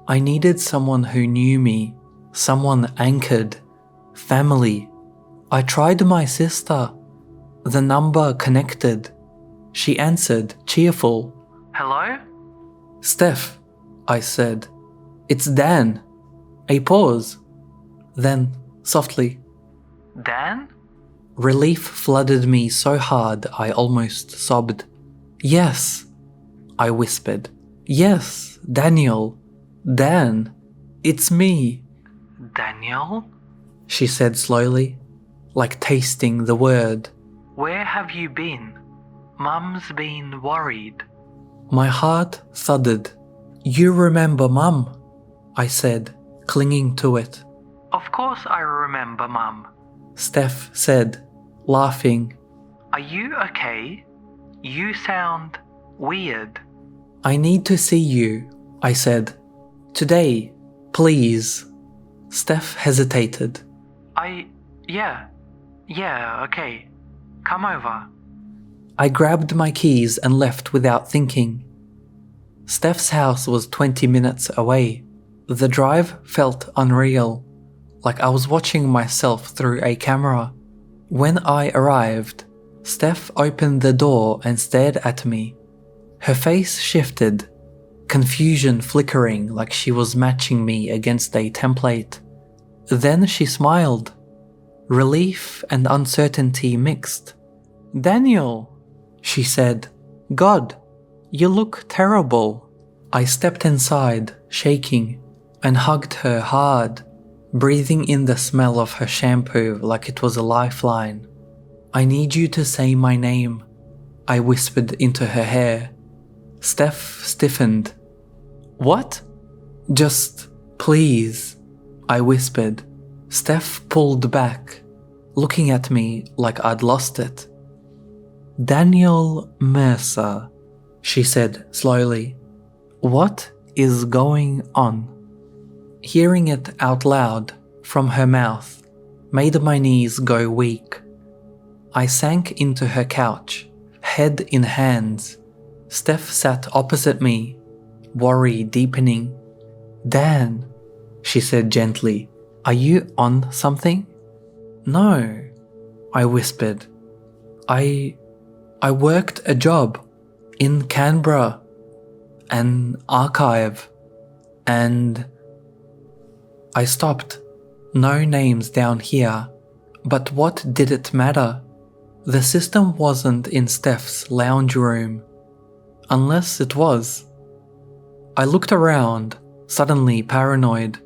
I needed someone who knew me, someone anchored, family. I tried my sister. The number connected. She answered, cheerful. Hello? Steph, I said. It's Dan. A pause. Then, softly. Dan? Relief flooded me so hard I almost sobbed. Yes, I whispered. Yes, Daniel. Dan. It's me. Daniel? She said slowly, like tasting the word. Where have you been? Mum's been worried. My heart thudded. You remember Mum, I said, clinging to it. Of course I remember Mum, Steph said, laughing. Are you okay? You sound weird. I need to see you, I said. Today, please. Steph hesitated. Yeah, okay. Come over. I grabbed my keys and left without thinking. Steph's house was 20 minutes away. The drive felt unreal, like I was watching myself through a camera. When I arrived, Steph opened the door and stared at me. Her face shifted, confusion flickering like she was matching me against a template. Then she smiled, relief and uncertainty mixed. "Daniel," she said, "God, you look terrible." I stepped inside, shaking, and hugged her hard, breathing in the smell of her shampoo like it was a lifeline. "I need you to say my name," I whispered into her hair. Steph stiffened. "What?" "Just, please," I whispered. Steph pulled back, looking at me like I'd lost it. "Daniel Mercer," she said slowly. "What is going on?" Hearing it out loud from her mouth made my knees go weak. I sank into her couch, head in hands. Steph sat opposite me, worry deepening. "Dan," she said gently, "are you on something?" "No," I whispered. I worked a job in Canberra, an archive, and..." I stopped. No names down here, but what did it matter? The system wasn't in Steph's lounge room. Unless it was. I looked around, suddenly paranoid.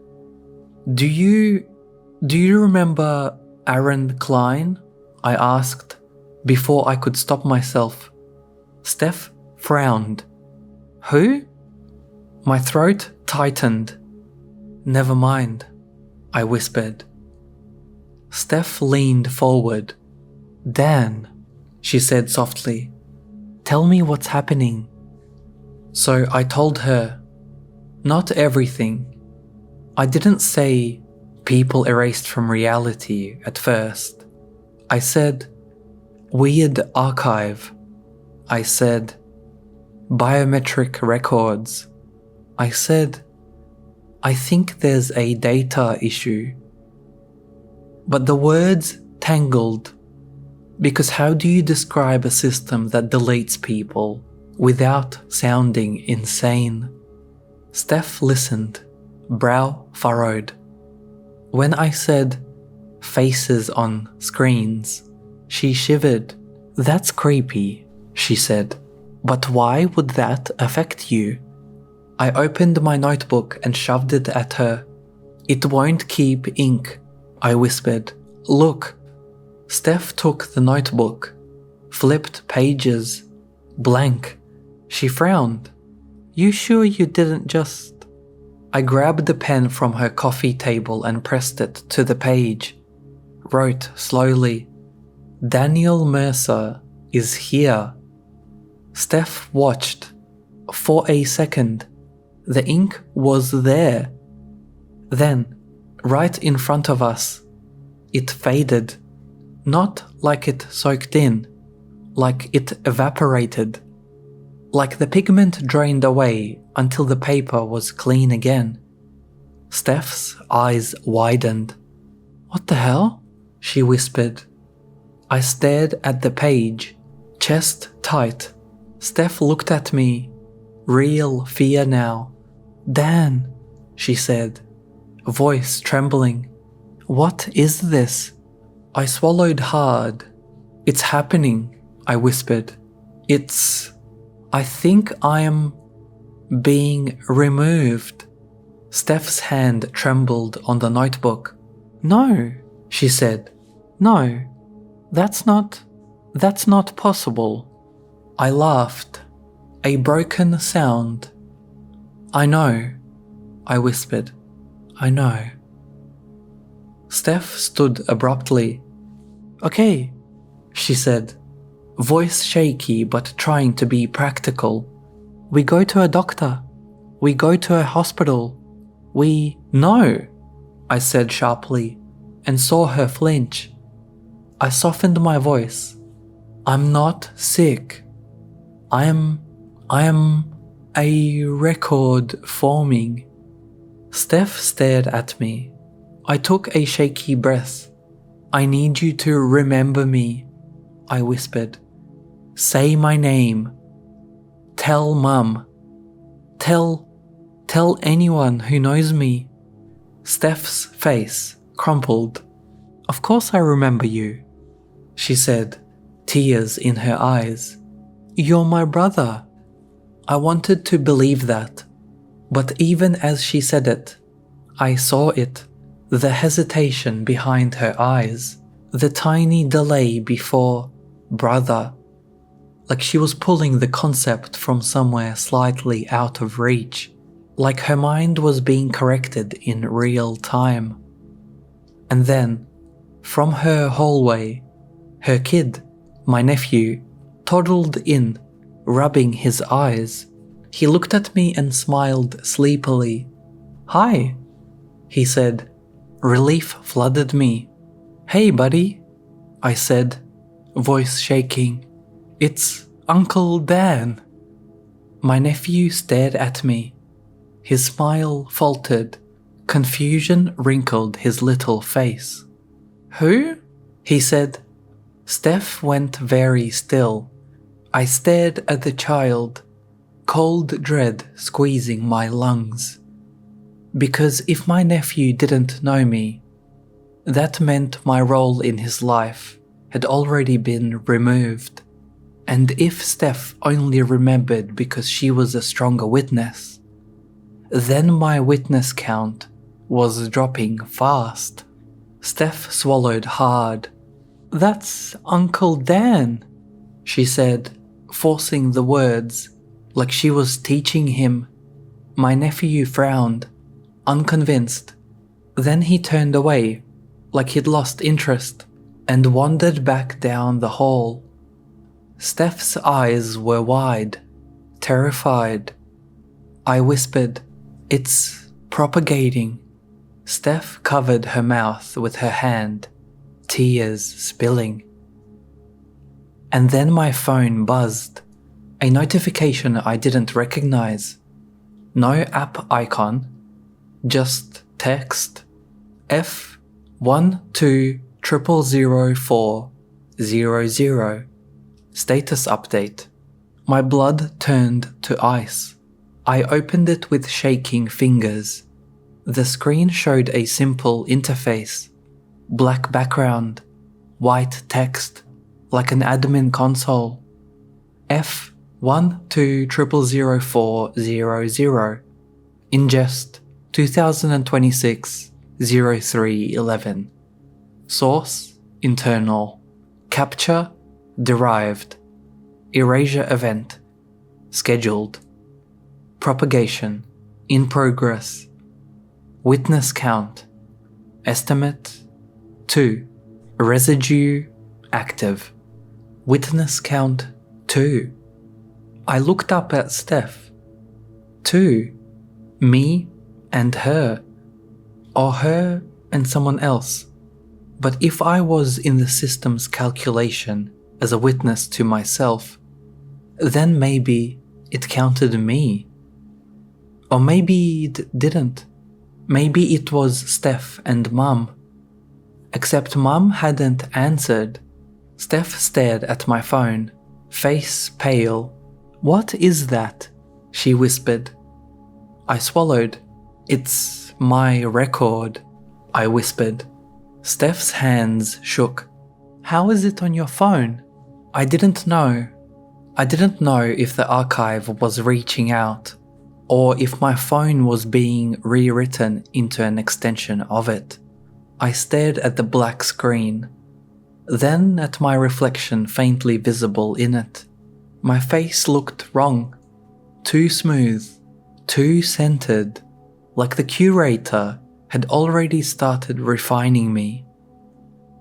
Do you remember Aaron Klein?" I asked, before I could stop myself. Steph frowned. "Who?" My throat tightened. "Never mind," I whispered. Steph leaned forward. "Dan," she said softly, "tell me what's happening." So I told her. Not everything. I didn't say people erased from reality at first. I said weird archive. I said biometric records. I said I think there's a data issue. But the words tangled, because how do you describe a system that deletes people without sounding insane? Steph listened, brow furrowed. When I said faces on screens, she shivered. "That's creepy," she said. "But why would that affect you?" I opened my notebook and shoved it at her. "It won't keep ink," I whispered. "Look." Steph took the notebook, flipped pages, blank. She frowned. "You sure you didn't just..." I grabbed the pen from her coffee table and pressed it to the page. Wrote slowly, "Daniel Mercer is here." Steph watched. For a second, the ink was there. Then, right in front of us, it faded. Not like it soaked in, like it evaporated. Like the pigment drained away until the paper was clean again. Steph's eyes widened. "What the hell?" she whispered. I stared at the page, chest tight. Steph looked at me, real fear now. "Dan," she said, voice trembling. "What is this?" I swallowed hard. "It's happening," I whispered. I think I'm being removed." Steph's hand trembled on the notebook. "No," she said. "No, that's not possible." I laughed. A broken sound. "I know," I whispered. "I know." Steph stood abruptly. "Okay," she said. voice shaky but trying to be practical. We go to a doctor. We go to a hospital. No, I said sharply, and saw her flinch. I softened my voice. I'm not sick. I am a record forming. Steph stared at me. I took a shaky breath. I need you to remember me, I whispered. Say my name. Tell Mum. Tell anyone who knows me. Steph's face crumpled. Of course I remember you, she said, tears in her eyes. You're my brother. I wanted to believe that, but even as she said it, I saw it, the hesitation behind her eyes, the tiny delay before brother, like she was pulling the concept from somewhere slightly out of reach, like her mind was being corrected in real time. And then, from her hallway, her kid, my nephew, toddled in, rubbing his eyes. He looked at me and smiled sleepily. Hi, he said. Relief flooded me. Hey, buddy, I said, voice shaking. It's Uncle Dan. My nephew stared at me. His smile faltered. Confusion wrinkled his little face. Who? He said. Steph went very still. I stared at the child, cold dread squeezing my lungs. Because if my nephew didn't know me, that meant my role in his life had already been removed. And if Steph only remembered because she was a stronger witness, then my witness count was dropping fast. Steph swallowed hard. That's Uncle Dan, she said, forcing the words like she was teaching him. My nephew frowned, unconvinced. Then he turned away, like he'd lost interest, and wandered back down the hall. Steph's eyes were wide, terrified. I whispered, It's propagating. Steph covered her mouth with her hand, tears spilling. And then my phone buzzed, a notification I didn't recognize. No app icon, just text. F12000400. Status update. My blood turned to ice. I opened it with shaking fingers. The screen showed a simple interface. Black background, white text, like an admin console. F12000400. Ingest 2026-0311. Source internal. Capture derived. Erasure event scheduled. Propagation in progress. Witness count estimate 2. Residue active. Witness count 2. I looked up at Steph. 2. Me and her. Or her and someone else. But if I was in the system's calculation as a witness to myself, then maybe it counted me. Or maybe it didn't. Maybe it was Steph and Mum. Except Mum hadn't answered. Steph stared at my phone, face pale. What is that? She whispered. I swallowed. It's my record, I whispered. Steph's hands shook. How is it on your phone? I didn't know. I didn't know if the archive was reaching out, or if my phone was being rewritten into an extension of it. I stared at the black screen, then at my reflection faintly visible in it. My face looked wrong, too smooth, too centered, like the curator had already started refining me.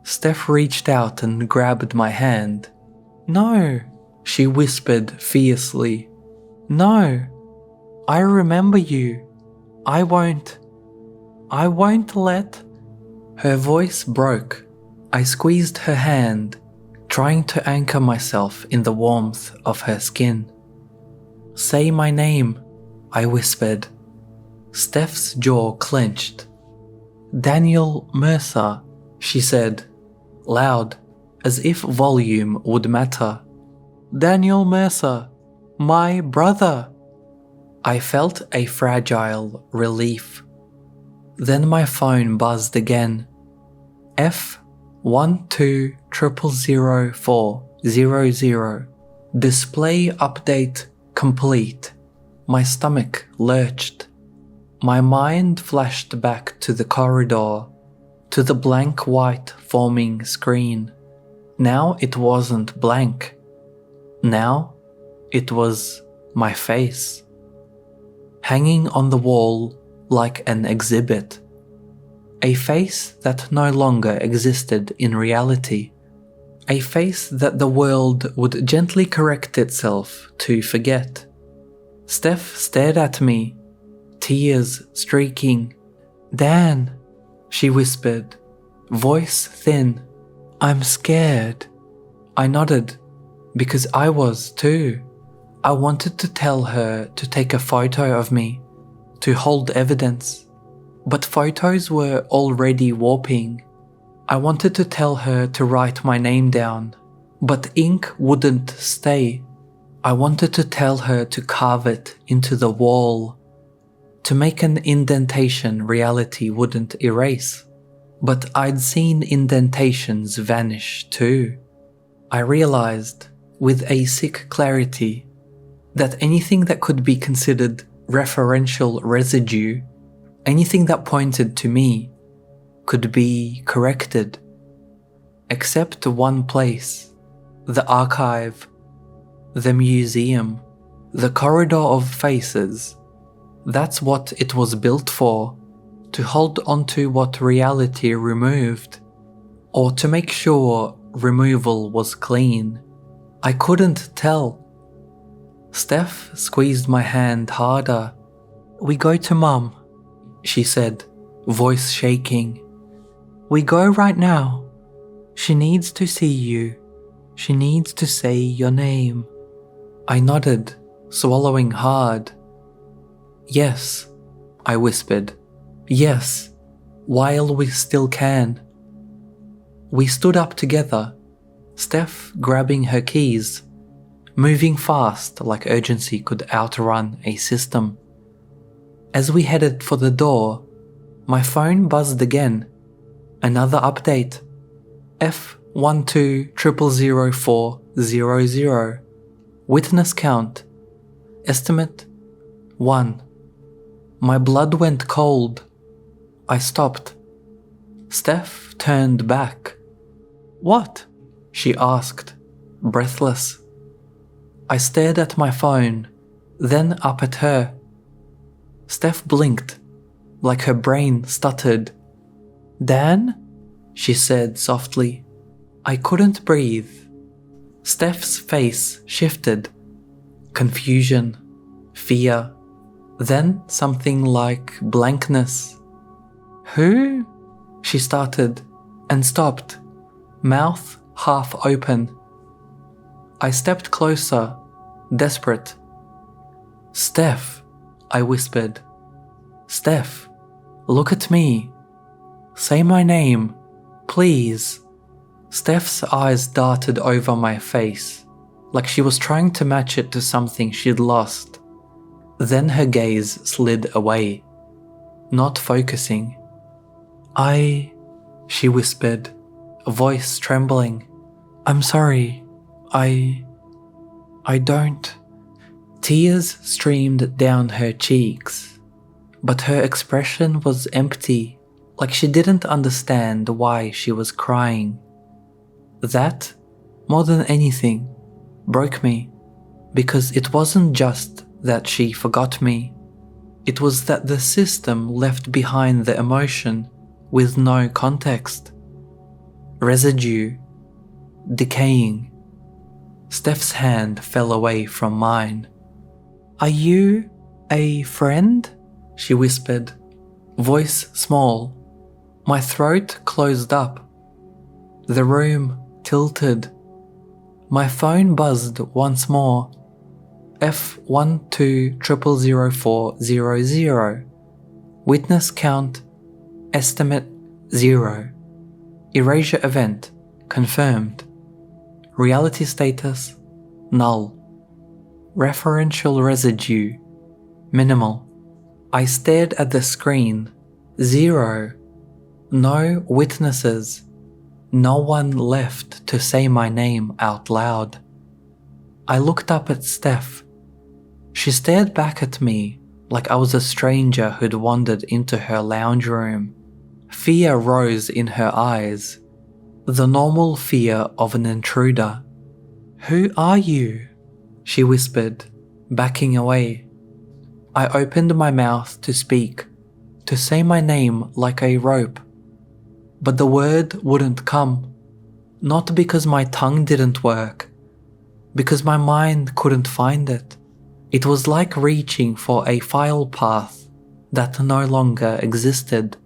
Steph reached out and grabbed my hand. No, she whispered fiercely. No, I remember you. I won't let. Her voice broke. I squeezed her hand, trying to anchor myself in the warmth of her skin. Say my name, I whispered. Steph's jaw clenched. Daniel Mercer, she said, loud, as if volume would matter. Daniel Mercer, my brother. I felt a fragile relief. Then my phone buzzed again. F12000400. Display update complete. My stomach lurched. My mind flashed back to the corridor, to the blank white forming screen. Now it wasn't blank. Now it was my face, hanging on the wall like an exhibit. A face that no longer existed in reality. A face that the world would gently correct itself to forget. Steph stared at me, tears streaking. Dan, she whispered, voice thin. I'm scared. I nodded, because I was too. I wanted to tell her to take a photo of me, to hold evidence. But photos were already warping. I wanted to tell her to write my name down, but ink wouldn't stay. I wanted to tell her to carve it into the wall, to make an indentation reality wouldn't erase. But I'd seen indentations vanish too. I realized, with a sick clarity, that anything that could be considered referential residue, anything that pointed to me, could be corrected. Except one place, the archive, the museum, the corridor of faces. That's what it was built for, to hold onto what reality removed, or to make sure removal was clean. I couldn't tell. Steph squeezed my hand harder. We go to Mum, she said, voice shaking. We go right now. She needs to see you. She needs to say your name. I nodded, swallowing hard. Yes, I whispered. Yes, while we still can. We stood up together, Steph grabbing her keys, moving fast like urgency could outrun a system. As we headed for the door, my phone buzzed again. Another update. F12000400. Witness count. Estimate 1. My blood went cold. I stopped. Steph turned back. What? She asked, breathless. I stared at my phone, then up at her. Steph blinked, like her brain stuttered. Dan? She said softly. I couldn't breathe. Steph's face shifted. Confusion, fear, then something like blankness. Who? She started, and stopped, mouth half open. I stepped closer, desperate. Steph, I whispered. Steph, look at me. Say my name, please. Steph's eyes darted over my face, like she was trying to match it to something she'd lost. Then her gaze slid away, not focusing. She whispered, a voice trembling. I'm sorry. I don't. Tears streamed down her cheeks, but her expression was empty, like she didn't understand why she was crying. That, more than anything, broke me, because it wasn't just that she forgot me. It was that the system left behind the emotion with no context. Residue, decaying, Steph's hand fell away from mine. "Are you a friend?" she whispered, voice small. My throat closed up. The room tilted. My phone buzzed once more. F12000400. Witness count, estimate 0. Erasure event, confirmed. Reality status, null. Referential residue, minimal. I stared at the screen. 0. No witnesses. No one left to say my name out loud. I looked up at Steph. She stared back at me like I was a stranger who'd wandered into her lounge room. Fear rose in her eyes. The normal fear of an intruder. "Who are you?" she whispered, backing away. I opened my mouth to speak, to say my name like a rope. But the word wouldn't come. Not because my tongue didn't work, because my mind couldn't find it. It was like reaching for a file path that no longer existed.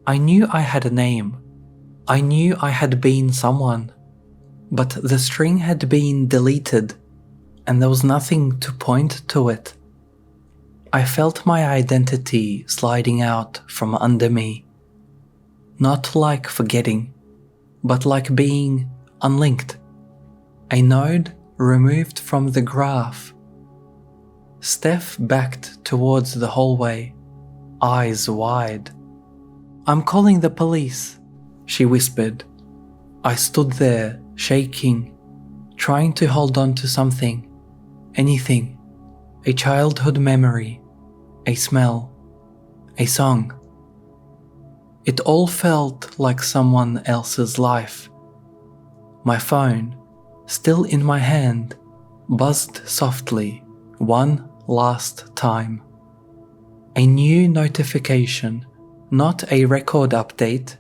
I knew I had a name. I knew I had been someone. But the string had been deleted, and there was nothing to point to it. I felt my identity sliding out from under me. Not like forgetting, but like being unlinked. A node removed from the graph. Steph backed towards the hallway, eyes wide. "I'm calling the police," she whispered. I stood there, shaking, trying to hold on to something, anything, a childhood memory, a smell, a song. It all felt like someone else's life. My phone, still in my hand, buzzed softly one last time. A new notification, not a record update,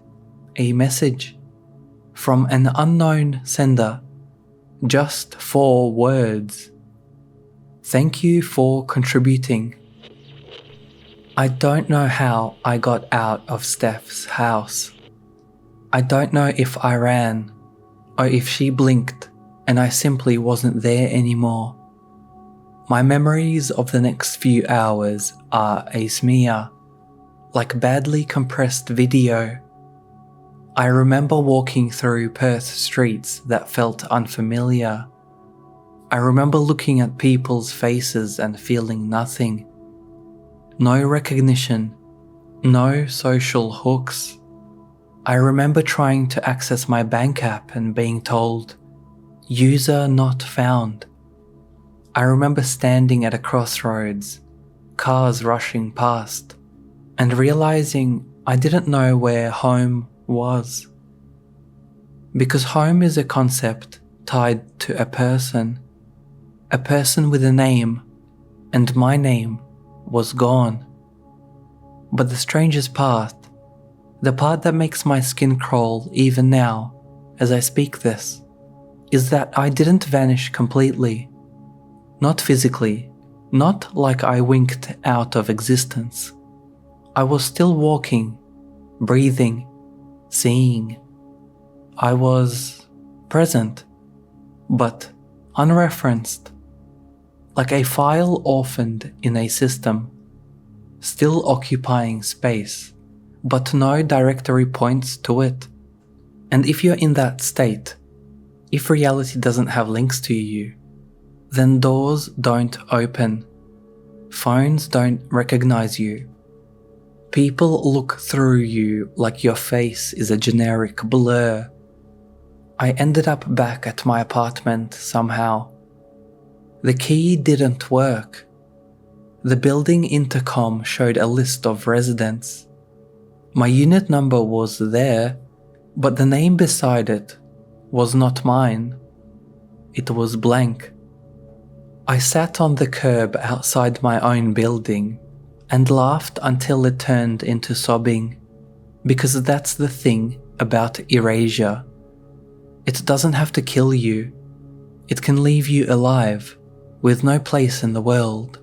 a message from an unknown sender, just 4 words. "Thank you for contributing." I don't know how I got out of Steph's house. I don't know if I ran, or if she blinked and I simply wasn't there anymore. My memories of the next few hours are a smear, like badly compressed video. I remember walking through Perth streets that felt unfamiliar. I remember looking at people's faces and feeling nothing. No recognition, no social hooks. I remember trying to access my bank app and being told, "User not found." I remember standing at a crossroads, cars rushing past, and realizing I didn't know where home was. Because home is a concept tied to a person with a name, and my name was gone. But the strangest part, the part that makes my skin crawl even now as I speak this, is that I didn't vanish completely. Not physically, not like I winked out of existence. I was still walking, breathing, seeing. I was present, but unreferenced, like a file orphaned in a system, still occupying space, but no directory points to it. And if you're in that state, if reality doesn't have links to you, then doors don't open, phones don't recognize you. People look through you like your face is a generic blur. I ended up back at my apartment somehow. The key didn't work. The building intercom showed a list of residents. My unit number was there, but the name beside it was not mine. It was blank. I sat on the curb outside my own building and laughed until it turned into sobbing, because that's the thing about erasure. It doesn't have to kill you. It can leave you alive, with no place in the world.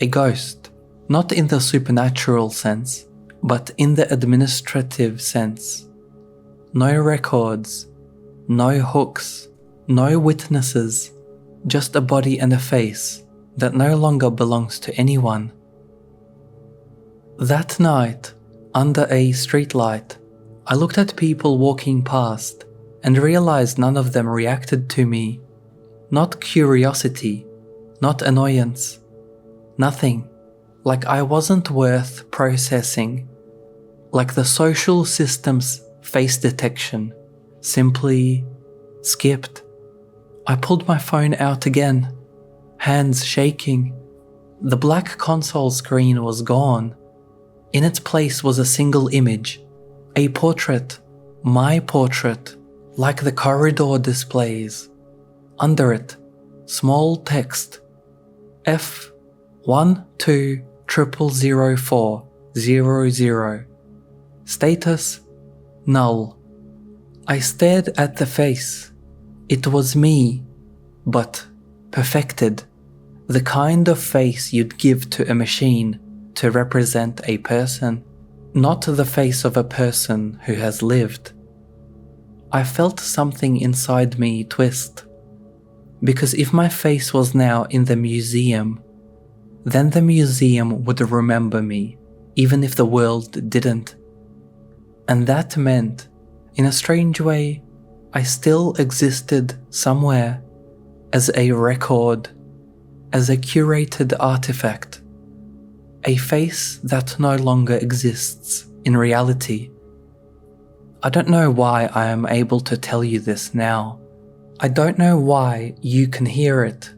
A ghost, not in the supernatural sense, but in the administrative sense. No records, no hooks, no witnesses, just a body and a face that no longer belongs to anyone. That night, under a streetlight, I looked at people walking past and realized none of them reacted to me. Not curiosity, not annoyance, nothing. Like I wasn't worth processing. Like the social system's face detection simply skipped. I pulled my phone out again, hands shaking. The black console screen was gone. In its place was a single image, a portrait, my portrait, like the corridor displays. Under it, small text, F12000400. Status, null. I stared at the face. It was me, but perfected. The kind of face you'd give to a machine to represent a person, not the face of a person who has lived. I felt something inside me twist. Because if my face was now in the museum, then the museum would remember me, even if the world didn't. And that meant, in a strange way, I still existed somewhere, as a record, as a curated artifact, a face that no longer exists in reality. I don't know why I am able to tell you this now. I don't know why you can hear it.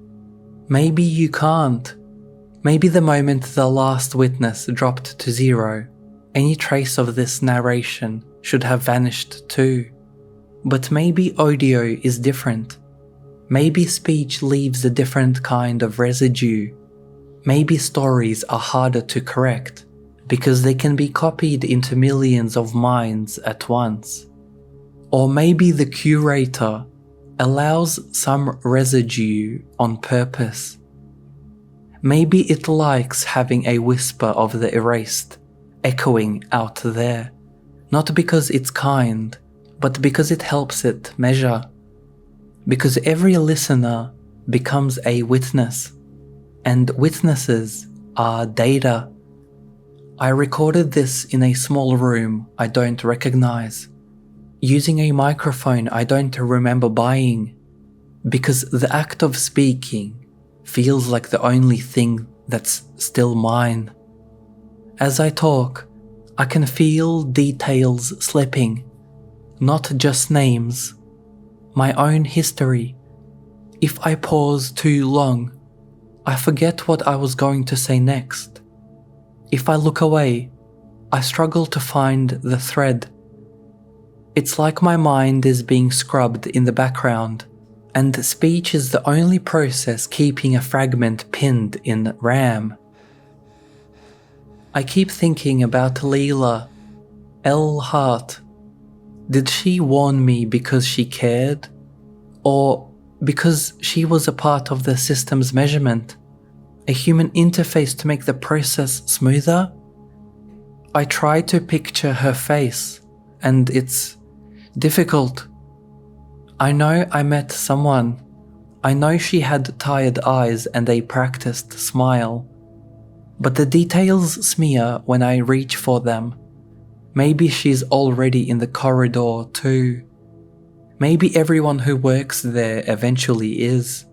Maybe you can't. Maybe the moment the last witness dropped to zero, any trace of this narration should have vanished too. But maybe audio is different. Maybe speech leaves a different kind of residue. Maybe stories are harder to correct, because they can be copied into millions of minds at once. Or maybe the curator allows some residue on purpose. Maybe it likes having a whisper of the erased echoing out there, not because it's kind, but because it helps it measure. Because every listener becomes a witness, and witnesses are data. I recorded this in a small room I don't recognize, using a microphone I don't remember buying, because the act of speaking feels like the only thing that's still mine. As I talk, I can feel details slipping, not just names, my own history. If I pause too long, I forget what I was going to say next. If I look away, I struggle to find the thread. It's like my mind is being scrubbed in the background, and speech is the only process keeping a fragment pinned in RAM. I keep thinking about Leela, L. Hart. Did she warn me because she cared? Or because she was a part of the system's measurement? A human interface to make the process smoother? I try to picture her face, and it's difficult. I know I met someone. I know she had tired eyes and a practiced smile. But the details smear when I reach for them. Maybe she's already in the corridor too. Maybe everyone who works there eventually is.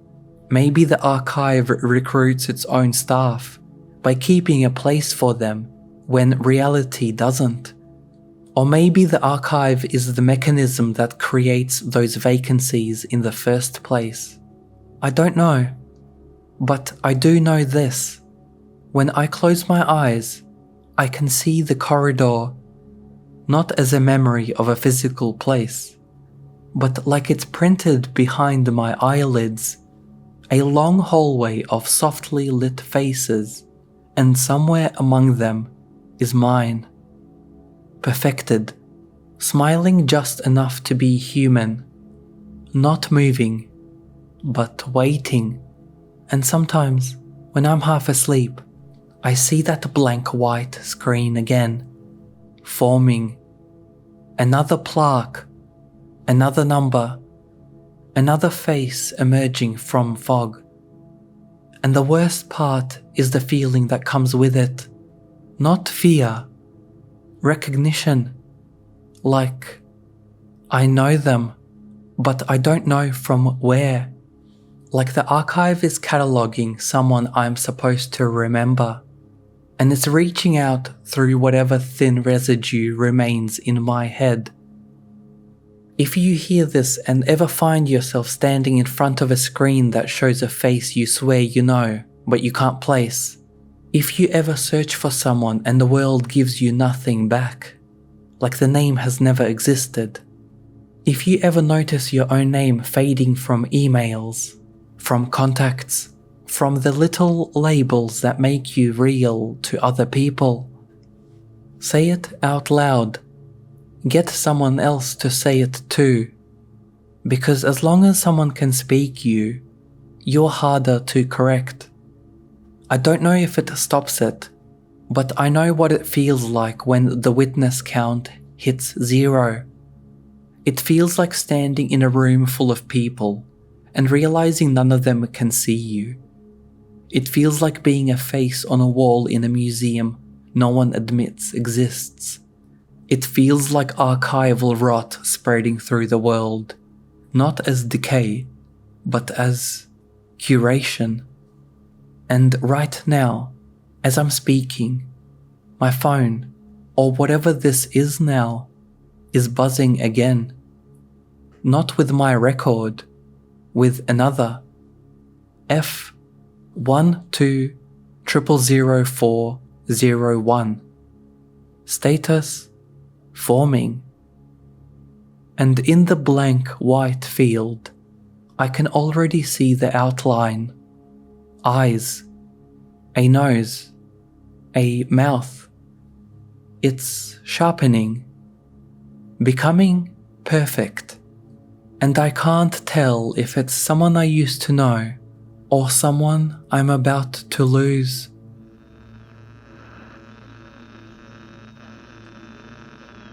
Maybe the archive recruits its own staff by keeping a place for them when reality doesn't. Or maybe the archive is the mechanism that creates those vacancies in the first place. I don't know. But I do know this. When I close my eyes, I can see the corridor, not as a memory of a physical place, but like it's printed behind my eyelids, a long hallway of softly lit faces, and somewhere among them is mine. Perfected, smiling just enough to be human, not moving, but waiting. And sometimes, when I'm half asleep, I see that blank white screen again, forming another plaque, another number, another face emerging from fog. And the worst part is the feeling that comes with it. Not fear, recognition. Like, I know them, but I don't know from where. Like the archive is cataloguing someone I'm supposed to remember, and it's reaching out through whatever thin residue remains in my head. If you hear this and ever find yourself standing in front of a screen that shows a face you swear you know, but you can't place, if you ever search for someone and the world gives you nothing back, like the name has never existed, if you ever notice your own name fading from emails, from contacts, from the little labels that make you real to other people, say it out loud. Get someone else to say it too, because as long as someone can speak you, you're harder to correct. I don't know if it stops it, but I know what it feels like when the witness count hits 0. It feels like standing in a room full of people and realizing none of them can see you. It feels like being a face on a wall in a museum no one admits exists. It feels like archival rot spreading through the world, not as decay, but as curation. And right now, as I'm speaking, my phone, or whatever this is now, is buzzing again. Not with my record, with another. F12000401. Status forming. And in the blank white field, I can already see the outline. Eyes, a nose, a mouth. It's sharpening, becoming perfect. And I can't tell if it's someone I used to know or someone I'm about to lose.